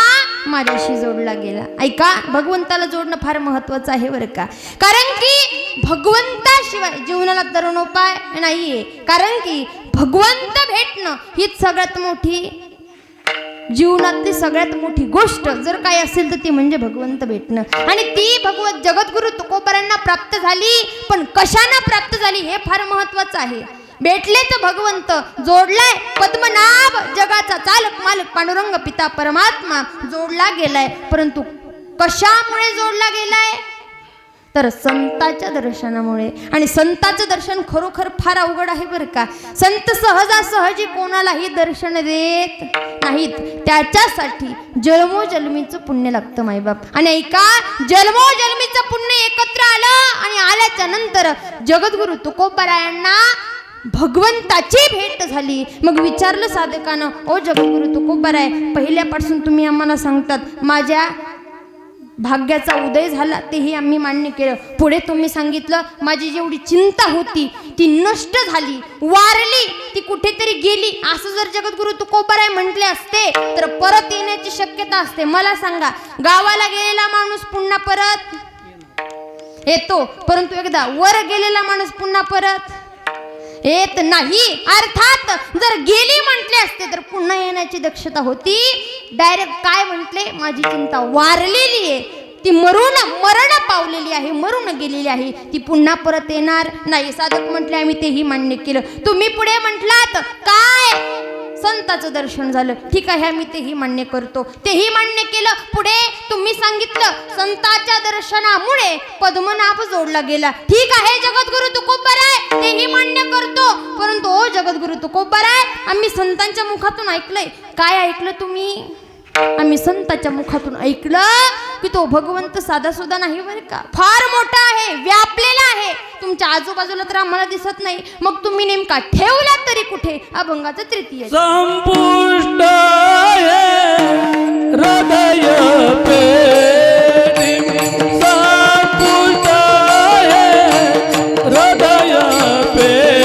माझ्याशी जोडला गेला. ऐका, भगवंताला जोडणं फार महत्वाचं आहे बरं का. कारण की भगवंताशिवाय जीवनाला तरुणोपाय नाहीये. कारण की भगवंत भेटणं हीच सगळ्यात मोठी, जीवनातली सगळ्यात मोठी गोष्ट जर काय असेल तर ती म्हणजे भगवंत भेटणं. आणि ती भगवत जगद्गुरु तुकोबरांना प्राप्त झाली, पण कशानं प्राप्त झाली हे फार महत्वाचं आहे. भेटले तर भगवंत, जोडलाय पद्मनाभ जगाचा चालक मालक पांडुरंग पिता परमात्मा जोडला गेलाय. परंतु कशामुळे जोडला गेलाय तर संताच्या दर्शनामुळे. आणि संताचं दर्शन खरोखर फार अवघड आहे बरं का. संत सहजासहजी कोणालाही दर्शन देत नाहीत, त्याच्यासाठी जन्मोजन्मीचं पुण्य लागतं मायबाप. आणि ऐका, जन्मोजन्मीचं पुण्य एकत्र आलं आणि आल्याच्या नंतर जगद्गुरु तुकोबरायांना भगवंताची भेट झाली. मग विचारलं साधकानं, ओ जगद्गुरु तुकोबराय, पहिल्यापासून तुम्ही आम्हाला सांगतात माझ्या भाग्याचा उदय झाला, तेही आम्ही मान्य केलं. पुढे तुम्ही सांगितलं माझी जेवढी चिंता होती ती नष्ट झाली, वारली, ती कुठेतरी गेली. असं जर जगद्गुरु तुकोबराय म्हटले असते तर परत येण्याची शक्यता असते. मला सांगा, गावाला गेलेला माणूस पुन्हा परत येतो, परंतु एकदा वर गेलेला माणूस पुन्हा परत येत नाही. अर्थात जर गेली म्हटले असते तर पुन्हा येण्याची दक्षता होती. डायरेक्ट काय म्हटले, माझी चिंता वारलेली आहे, ती मरण पावलेली आहे, मरून गेलेली आहे, ती पुन्हा परत येणार नाही. साधक म्हटले आम्ही तेही मान्य केलं. तुम्ही पुढे म्हटलात काय, संताचं दर्शन झालं, ठीक आहे आम्ही तेही मान्य करतो, तेही मान्य केलं. पुढे तुम्ही सांगितलं संताच्या दर्शनामुळे पद्मनाभ जोडला गेला, ठीक आहे जगद्गुरु तुकोबराय तेही मान्य करतो. परंतु ओ जगद्गुरु तुकोबराय, आम्ही संतांच्या मुखातून ऐकलंय. काय ऐकलं तुम्ही? आम्ही संताच्या मुखातून ऐकलं की तो भगवंत साधा सुद्धा नाही बरं का, फार मोठा आहे, व्यापलेला आहे, तुमच्या आजूबाजूला तर आम्हाला दिसत नाही. मग तुम्ही नेमका ठेवला तरी कुठे? अभंगाचं तृतीय. संपुष्ट हृदय पेटी, संपुष्ट हृदय पेटी.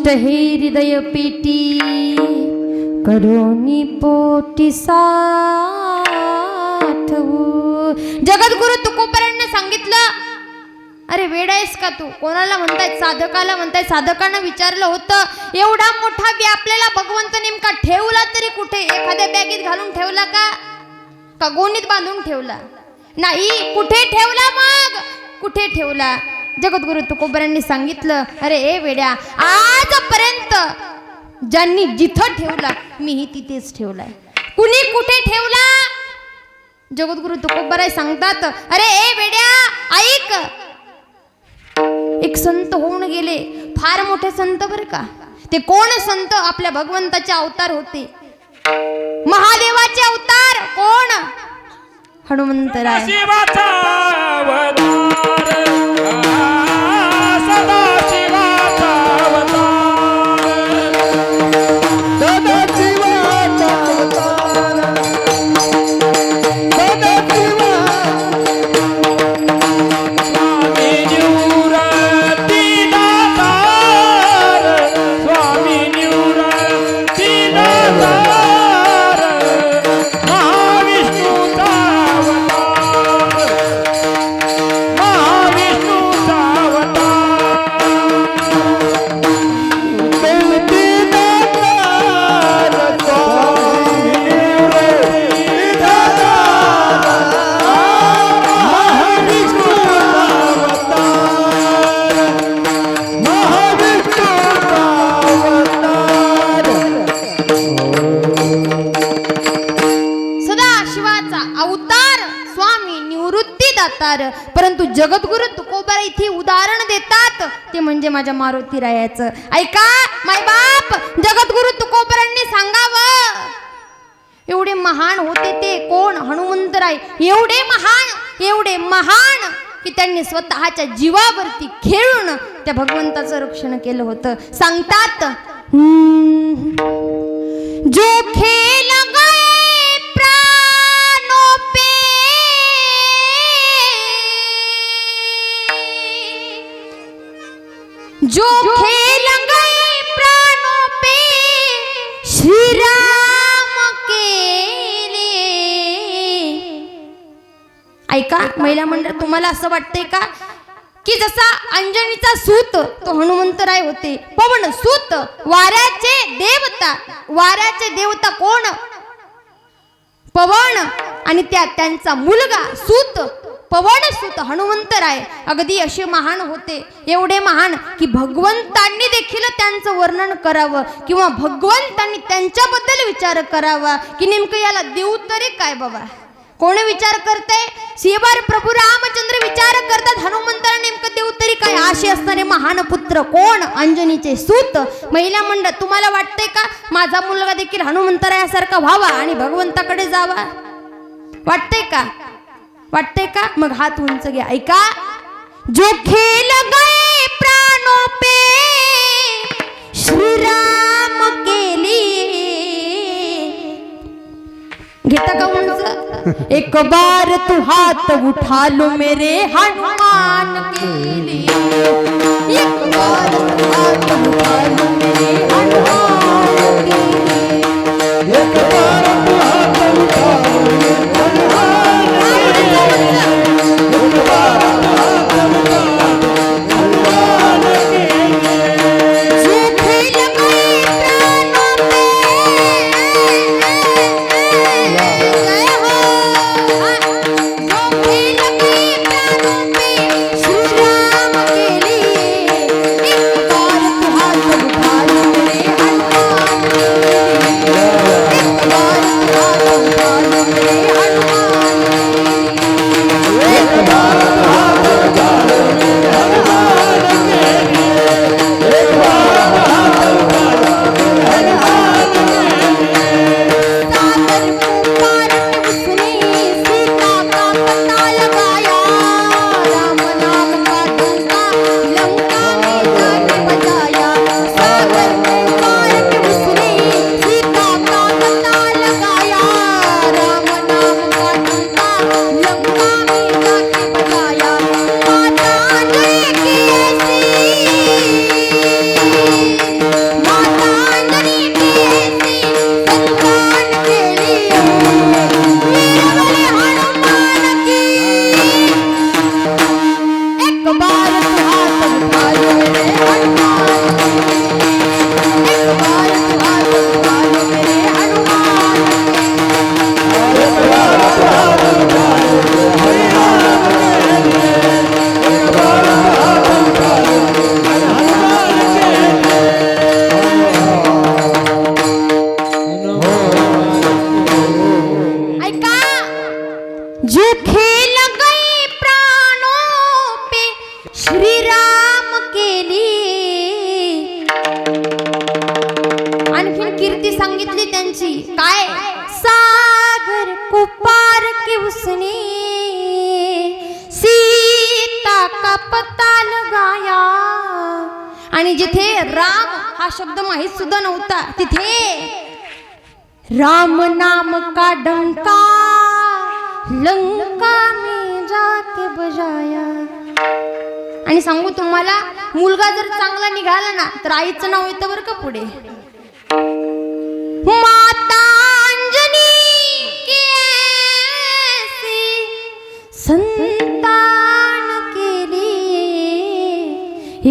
हे हृदय पेटी करोनी पोटी साठवू. जगद्गुरु तुकोबरांना सांगितलं, अरे वेडा आहेस का तू? कोणाला म्हणतायत? साधकाला म्हणतायत. साधकांना विचारलं होतं, एवढा मोठा व्यापलेला भगवंत नेमका ठेवला तरी कुठे? एखाद्या बॅगेत घालून ठेवला का गोणीत बांधून ठेवला? नाही. कुठे ठेवला? मग कुठे ठेवला? जगद्गुरु तुकोबरांनी सांगितलं, अरे ए वेड्या, आजपर्यंत ज्यांनी जिथं ठेवला मीही तिथेच ठेवलाय. कुणी कुठे ठेवला? जगद्गुरु तुकोबराय सांगतात, अरे ए वेड्या ऐक, एक संत होऊन गेले, फार मोठे संत बरं का. ते कोण संत? आपल्या भगवंताचे अवतार होते, महादेवाचे अवतार. कोण? हनुमंतराय. शिवाचा अवतार, सदा शिवाचा अवतार, सदा शिवाचा अवतार, सदा शिवा स्वामी निवृत्ती दातार, स्वामी निवृत्ती दातार, महाविष्णूचा अवतार, महाविष्णूचा अवतार. बेटी दातार, स्वामी निवृत्ती दातार, महाविष्णूचा अवतार, महाविष्णूचा अवतार. सदा शिवाचा अवतार, स्वामी निवृत्ती दातार. परंतु जगद्गुरु तुकोबा इथे उदाहरण देतात, ते म्हणजे माझ्या मारुतीरायाचं. ऐका मायबाप, जगद्गुरु तुकोबरांनी सांगावं, एवढे महान होते ते. कोण? हनुमंतराय. एवढे महान की त्यांनी स्वतःच्या जीवावरती खेळून त्या भगवंताचं रक्षण केलं होतं. सांगतात, जो खेल गए प्राणों पे, जो खेल गए प्राणों पे, श्री राम के लिए. ऐका महिला मंडळ, तुम्हाला असं वाटतंय का की जसा अंजनीचा सूत तो हनुमंतराय होते, पवन सूत, वाऱ्याचे देवता कोण? पवन. आणि त्यांचा मुलगा सूत, पवन सूत हनुमंतराय अगदी असे महान होते. एवढे महान की भगवंतांनी देखील त्यांचं वर्णन करावं किंवा भगवंतांनी त्यांच्याबद्दल विचार करावा की नेमकं याला देऊ तरी काय बाबा. कोण विचार करते? श्रीवार प्रभू रामचंद्र विचार करतात, हनुमंताला नेमकं देऊ तरी काय. असे असणारे महान पुत्र कोण? अंजनीचे सूत. महिला मंडळ, तुम्हाला वाटतंय का माझा मुलगा देखील हनुमंतरायासारखा व्हावा आणि भगवंताकडे जावा? वाटतंय का? वाटतंय का? मग हात उंच घ्या. ऐका, जो खेल गए प्राणों पे, श्री राम के लिए. घेता का उंच? एक बार तू हात उठा लो मेरे हनुमान के लिए, एक बार तू हात उठा लो मेरे हनुमान के लिए, एक बार तू हात उठा लो हनुमान के लिए, एक बार तू हात उठा लो हनुमान के लिए. जो खेल गए प्राणों पे, जय हो. जो खेल गए प्राणों पे, श्री राम के लिए, एक बार तू हाथ उठा कीर्ती सांगितली त्यांची. काय? सागर को पार के उसने सीता का पता लगाया. आणि जिथे राम हा शब्द माहीत सुद्धा नव्हता तिथे राम नाम का डंका लंका में जाके बजाया. आणि सांगू तुम्हाला, मुलगा जर चांगला निघाला ना तर आईचं नाव येतं बरं का पुढे. माता अंजनी के ऐसी संतान के लिए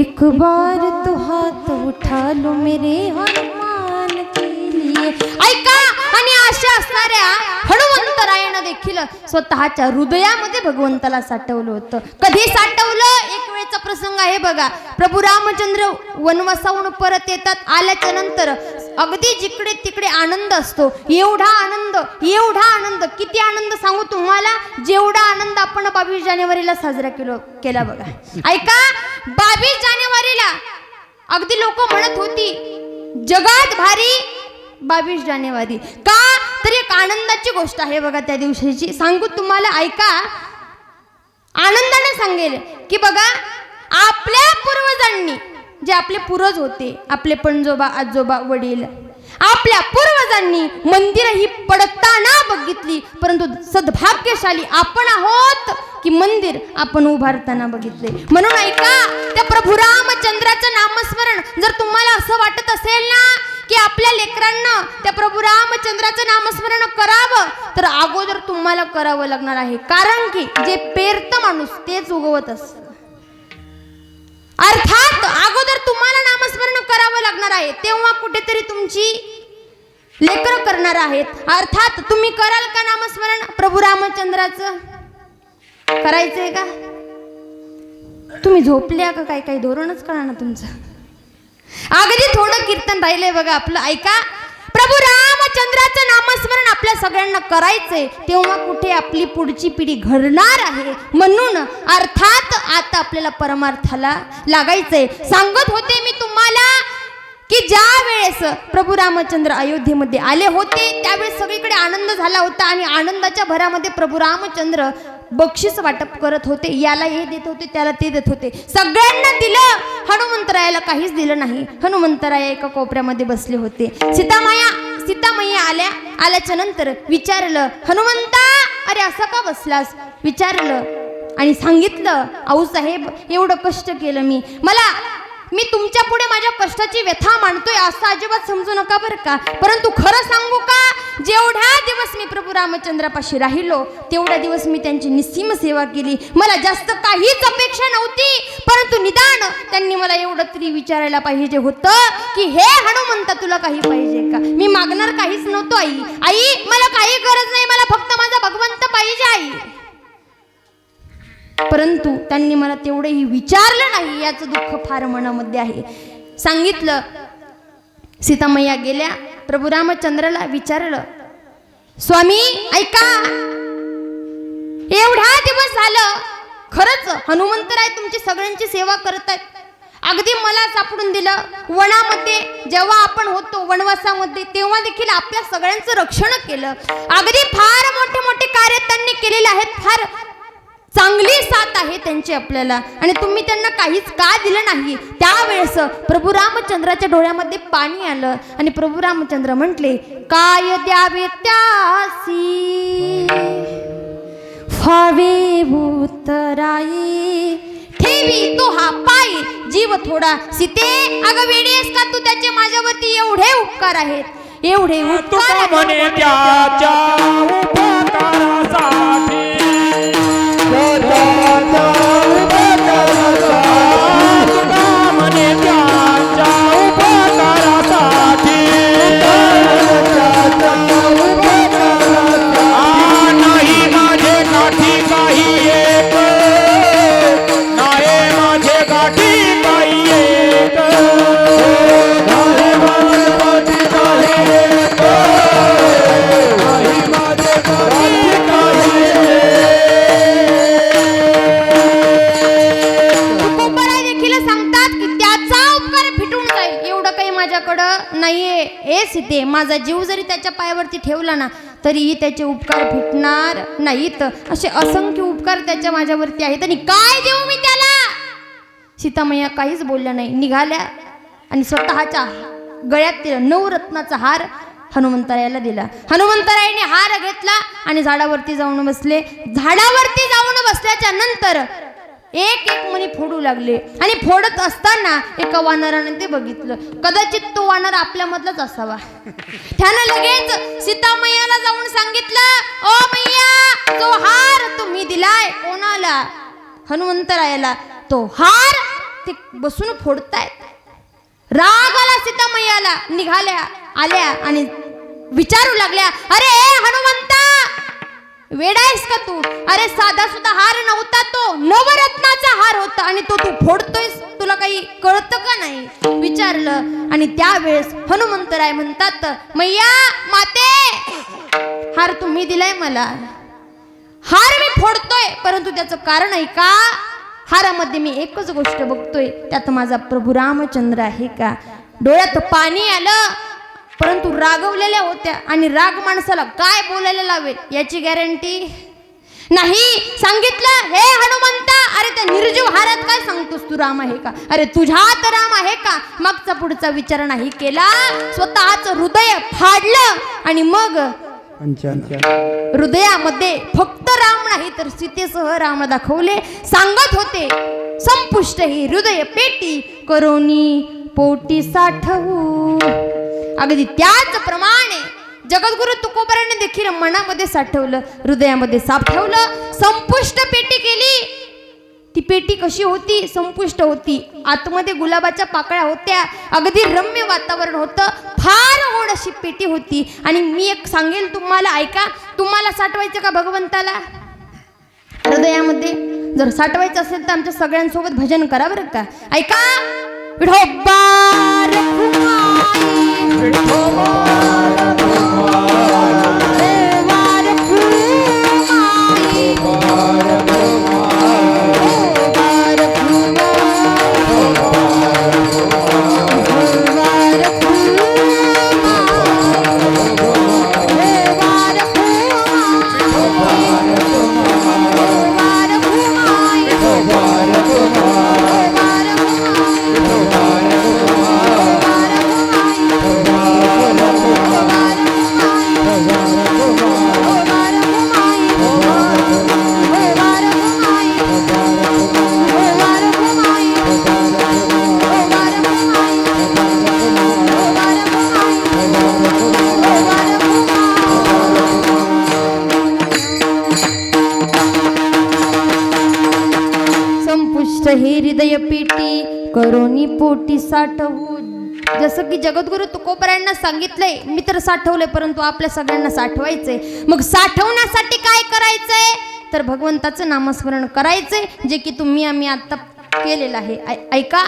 एक बार तो हाथ उठा लो मेरे हनुमान के लिए. ऐका, आणि अशा असणाऱ्या हनुमंतरायानं देखील स्वतःच्या हृदयामध्ये भगवंताला साठवलं होतं. कधी साठवलं? एक वेळचा प्रसंग आहे बघा. प्रभू रामचंद्र वनवासाहून परत येतात. आल्याच्या नंतर अगदी जिकडे तिकडे आनंद असतो. एवढा आनंद, किती आनंद सांगू तुम्हाला, जेवढा आनंद आपण 22 जानेवारीला साजरा केला बघा. ऐका, 22 जानेवारीला अगदी लोक म्हणत होती जगात भारी 22 जानेवारी. का? तर एक आनंदाची गोष्ट आहे बघा त्या दिवशीची. सांगू तुम्हाला, ऐका, आनंदाने सांगेल की बघा, आपल्या पूर्वजांनी, जे आपले पूर्वज होते, आपले पणजोबा, आजोबा, वडील, आपल्या पूर्वजांनी मंदिर ही पडताना बघितली, परंतु सद्भाग्यशाली आपण आहोत की मंदिर आपण उभारताना बघितले. म्हणून ऐका, त्या प्रभू रामचंद्राचं नामस्मरण जर तुम्हाला असं वाटत असेल ना की आपल्या लेकरांना त्या प्रभू रामचंद्राचं नामस्मरण करावं, तर अगोदर तुम्हाला करावं लागणार आहे. कारण की जे पेरतं माणूस तेच उगवत असतं. अर्थात अगोदर तुम्हाला नामस्मरण करावं लागणार आहे, तेव्हा कुठेतरी तुमची लेकरं करणार आहेत. अर्थात तुम्ही कराल का नामस्मरण प्रभू रामचंद्राचं? करायचंय का? तुम्ही झोपल्या का? काय धोरणच कळा ना तुमचं. अगदी थोडं कीर्तन राहिलंय बघा आपलं. ऐका, प्रभू रामचंद्राचं नामस्मरण आपल्या सगळ्यांना करायचंय, तेव्हा कुठे आपली पुढची पिढी घडणार आहे. म्हणून अर्थात आता आपल्याला परमार्थाला लागायचंय. सांगत होते मी तुम्हाला की ज्या वेळेस प्रभू रामचंद्र अयोध्येमध्ये आले होते त्यावेळेस सगळीकडे आनंद झाला होता. आणि आनंदाच्या भरामध्ये प्रभू रामचंद्र बक्षीस वाटप करत होते. याला हे देत होते, त्याला ते देत होते, सगळ्यांना दिलं. हनुमंतरायाला काहीच दिलं नाही. हनुमंतराया एका कोपऱ्यामध्ये बसले होते. सीतामैया आल्याच्या नंतर विचारलं, हनुमंता अरे असं का बसलास? विचारलं आणि सांगितलं, आऊसाहेब एवढं कष्ट केलं मी तुमच्या पुढे माझ्या कष्टाची व्यथा मांडतोय असं अजिबात समजू नका बरं का. परंतु खरं सांगू का, जेवढा दिवस मी प्रभू रामचंद्रापाशी राहिलो तेवढा दिवस मी त्यांची निस्सीम सेवा केली. मला जास्त काहीच अपेक्षा नव्हती, परंतु निदान त्यांनी मला एवढं तरी विचारायला पाहिजे होतं की हे हनुमंता तुला काही पाहिजे का? मी मागणार काहीच नव्हतो. आई मला काही गरज नाही, मला फक्त माझा भगवंत पाहिजे आई. परंतु त्यांनी मला तेवढेही विचारलं नाही, याचं दुःख फार मनामध्ये आहे. सांगितलं. सीतामैया गेल्या, प्रभू रामचंद्राला विचारलं, स्वामी ऐका, एवढा दिवस झालं खरंच हनुमंतराय तुमची सगळ्यांची सेवा करतायत. अगदी मला सापडून दिलं वनामध्ये, जेव्हा आपण होतो वनवासामध्ये तेव्हा देखील आपल्या सगळ्यांचं रक्षण केलं. अगदी फार मोठे मोठे कार्य त्यांनी केलेले आहेत, फार चांगली साथ आहे त्यांची आपल्याला, आणि तुम्ही त्यांना काहीच का दिलं नाही? त्यावेळेस प्रभू रामचंद्राच्या डोळ्यामध्ये पाणी आलं आणि प्रभू रामचंद्र म्हटले, काय द्यावे त्यासी फावे उतराई, ठेवी तो हा पायी जीव थोडा. सीते अगं वेडी आहेस का तू? त्याचे माझ्यावरती एवढे उपकार आहेत, एवढे उपकार म्हणे त्याच्या उपकारासाठी म्हणे त्याच्या उपकारासाठी नाही माझे काठी काही एक, नाही माझे काठी काही एक, नाही माझे काठी काही एक, नाही माझे काठी काही माझ्याकडं नाहीये. ए सीते, माझा जीव जरी त्याच्या पायावरती ठेवला ना तरीही त्याचे उपकार फिटणार नाहीत. असे असंख्य उपकार त्याच्या माझ्यावरती आहेत आणि काय देऊ मी त्याला. सीतामैया काहीच बोलल्या नाही, निघाल्या आणि स्वतःच्या गळ्यात तिला नवरत्नाचा हार हनुमंतरायाला दिला. हनुमंतरायाने हार घेतला आणि झाडावरती जाऊन बसले. झाडावरती जाऊन बसल्याच्या नंतर एक एक मणी फोडू लागले आणि फोडत असताना एका वानराने ते बघितलं. कदाचित तो वानर आपल्यामधलाच असावा. त्यानं लगेच सीतामैयाला जाऊन सांगितलं, ओ मैया, तो हार तुम्ही दिलाय कोणाला? हनुमंतरायाला. तो हार ते बसून फोडतायत. राग आला सीतामैयाला. निघाल्या, आल्या आणि विचारू लागल्या, अरे हनुमंता, वेडायस का तू? अरे साधा सुद्धा हार नव्हता, तो नवरत्नाचा हार होता आणि तो तू फोडतोयस, तुला काही कळतं का नाही? विचारलं. आणि त्यावेळेस हनुमंतराय म्हणतात, मैया माते, हार तुम्ही दिलाय मला, हार मी फोडतोय, परंतु त्याचं कारण आहे का? हारामध्ये मी एकच गोष्ट बघतोय, त्यात माझा प्रभू रामचंद्र आहे का? डोळ्यात पाणी आलं, परंतु रागवलेल्या होत्या आणि राग माणसाला काय बोलायला लावेल याची गॅरंटी नाही. सांगितलं, हे हनुमंता, अरे त्या निर्जीव हारात काय सांगतोस तू? राम आहे का? अरे तुझ्यात राम आहे का? मागचा पुढचा विचार नाही केला, स्वतःच हृदय फाडलं आणि मग हृदयामध्ये फक्त राम नाही तर सीतेसह राम दाखवले. सांगत होते, संपुष्ट ही हृदय पेटी करोनी पोटी साठवू. अगदी त्याच प्रमाणे जगद्गुरु तुकोबाराने देखील मनामध्ये साठवलं, हृदयामध्ये साठवलं, संपुष्ट पेटी केली. ती पेटी कशी होती? संपुष्ट होती. आतमध्ये गुलाबाच्या पाकळ्या होत्या, अगदी रम्य वातावरण होतं, फार गोड अशी पेटी होती. आणि मी एक सांगेल तुम्हाला, ऐका. तुम्हाला साठवायचं का भगवंताला हृदयामध्ये? जर साठवायचं असेल तर आमच्या सगळ्यांसोबत भजन करा बरं का. ऐका. विठोबार हे हृदय पेटी करोनी पोटी साठवू. जसं की जगद्गुरु तुकोबारायांना सांगितलंय, मी तर साठवलंय, परंतु आपल्या सगळ्यांना साठवायचंय. मग साठवण्यासाठी काय करायचंय? तर भगवंताचं नामस्मरण करायचंय, जे की तुम्ही आम्ही आता केलेलं आहे. ऐका.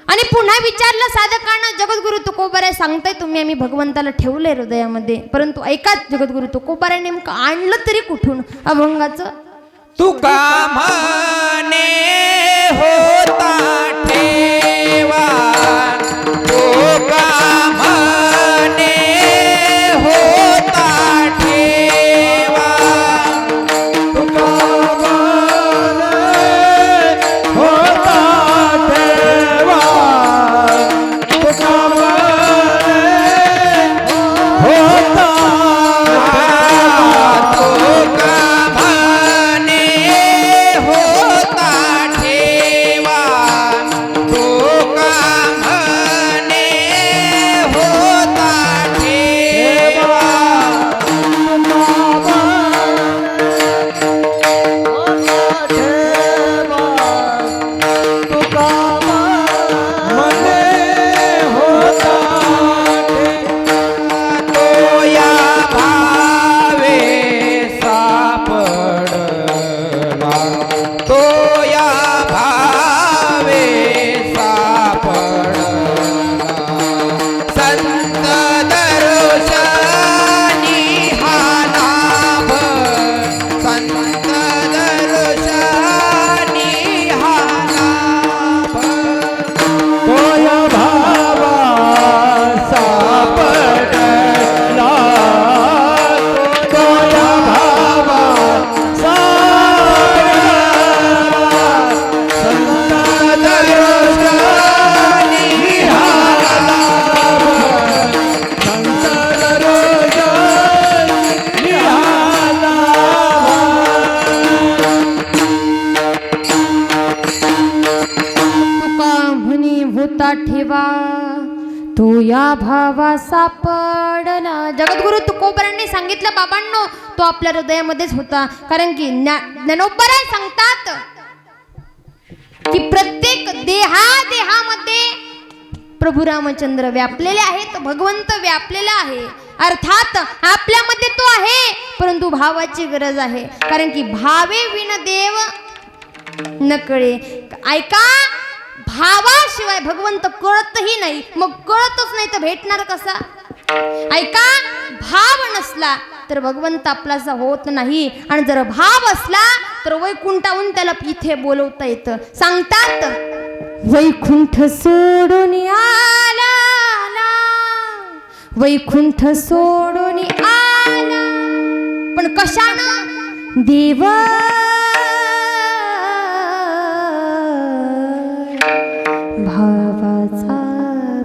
आणि पुन्हा विचारलं साधकांना, जगद्गुरु तुकोबाराय सांगताय तुम्ही आम्ही भगवंताला ठेवलंय हृदयामध्ये, परंतु ऐका, जगद्गुरु तुकोबाराय नेमकं आणलं तरी कुठून अभंगाचं? तुका म्हणे होता ठेवा, तुका म्हणे होता ठेवा, तुका म्हणे होता ठेवा, तुका म्हणे होता ठेवा, तुका ठेवा तो या भावा सापडला. जगद्गुरु तुकोबारांनी सांगितलं बाबांनो, तो आपल्या हृदयामध्येच होता. कारण की ज्ञानोबराय सांगतात की प्रत्येक देहामध्ये प्रभू रामचंद्र व्यापलेले आहेत, भगवंत व्यापलेला आहे. अर्थात आपल्यामध्ये तो आहे, परंतु भावाची गरज आहे. कारण की भावे विन देव न कळे. ऐका, भावाशिवाय भगवंत कळतही नाही. मग कळतच नाही तर भेटणार कसा? ऐका, भाव नसला तर भगवंत आपलासा होत नाही. आणि जर भाव असला तर वैकुंठाहून त्याला इथे बोलवता येतं. सांगतात वैकुंठ सोडून आला, वैकुंठ सोडून आला, पण कशानं? देव भावाचा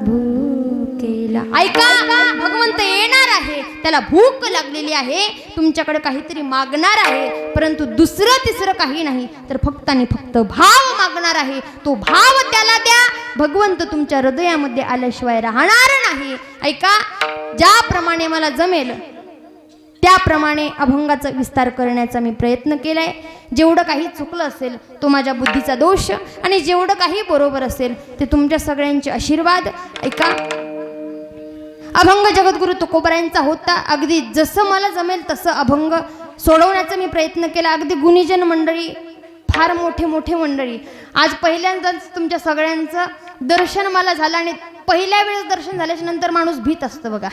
भूकेला. ऐका, भगवंत येणार आहे, त्याला भूक लागलेली आहे, तुमच्याकडे काहीतरी मागणार आहे, परंतु दुसरं तिसरं काही नाही, तर फक्त आणि फक्त भाव मागणार आहे. तो भाव त्याला द्या. भगवंत तुमच्या हृदयामध्ये आल्याशिवाय राहणार नाही. ऐका, ज्याप्रमाणे मला जमेल त्याप्रमाणे अभंगाचा विस्तार करण्याचा मी प्रयत्न केलाय. जेवढं काही चुकलं असेल तो माझ्या बुद्धीचा दोष, आणि जेवढं काही बरोबर असेल ते तुमच्या सगळ्यांचे आशीर्वाद. ऐका, अभंग जगद्गुरु तुकोबारायांचा होता. अगदी जसं मला जमेल तसं अभंग सोडवण्याचा मी प्रयत्न केला. अगदी गुणीजन मंडळी, फार मोठे मोठे मंडळी, आज पहिल्यांदाच तुमच्या सगळ्यांचं दर्शन मला झालं. आणि पहिल्या वेळेस दर्शन झाल्याच्या नंतर माणूस भीत असतं बघा.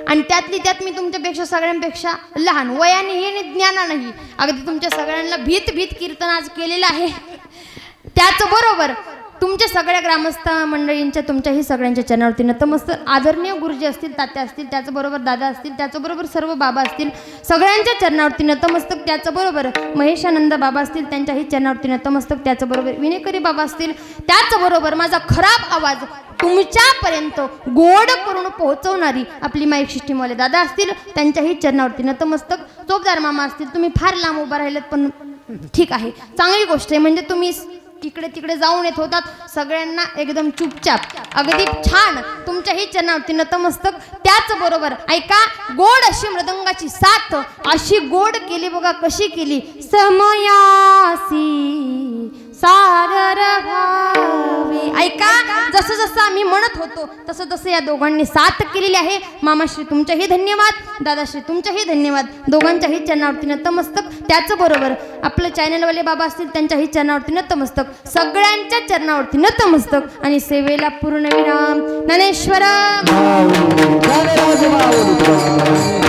आणि त्यातली त्यात मी तुमच्यापेक्षा सगळ्यांपेक्षा लहान वयाने हे ज्ञानानंही अगदी तुमच्या सगळ्यांना भीत भीत कीर्तन आज केलेलं आहे. त्याचबरोबर तुमच्या सगळ्या ग्रामस्थ मंडळींच्या, तुमच्याही सगळ्यांच्या चरणावरती नतमस्तक. आदरणीय गुरुजी असतील, तात्या असतील, त्याचबरोबर दादा असतील, त्याचबरोबर सर्व बाबा असतील, सगळ्यांच्या चरणावरती नतमस्तक. त्याचबरोबर महेशानंद बाबा असतील, त्यांच्याही चरणावरती नतमस्तक. त्याचबरोबर विनेकरी बाबा असतील. त्याचबरोबर माझा खराब आवाज तुमच्यापर्यंत गोड करून पोहोचवणारी आपली माईक सिस्टीमवाले दादा असतील, त्यांच्याही चरणावरती नतमस्तक. चोपदार मामा असतील, तुम्ही फार लांब उभा राहिलेत, पण ठीक आहे, चांगली गोष्ट आहे. म्हणजे तुम्ही इकडे तिकडे जाऊन येत होतात, सगळ्यांना एकदम चुपचाप, अगदी छान तुमच्याही चरणावरती नतमस्तक. त्याचबरोबर ऐका, गोड अशी मृदंगाची साथ अशी गोड केली बघा, कशी केली? समयासी सारर भावे. ऐका, जसं जसं आम्ही म्हणत होतो तसं तसं या दोघांनी साथ केलेली आहे. मामाश्री तुमच्याही धन्यवाद, दादाश्री तुमच्याही धन्यवाद, दोघांच्याही चरणावरती नतमस्तक. त्याचबरोबर आपलं चॅनलवाले बाबा असतील, त्यांच्याही चरणावरती नतमस्तक. सगळ्यांच्या चरणावरती नतमस्तक. आणि सेवेला पूर्णविराम. ज्ञानेश्वर माऊली, ज्ञानराज माऊली.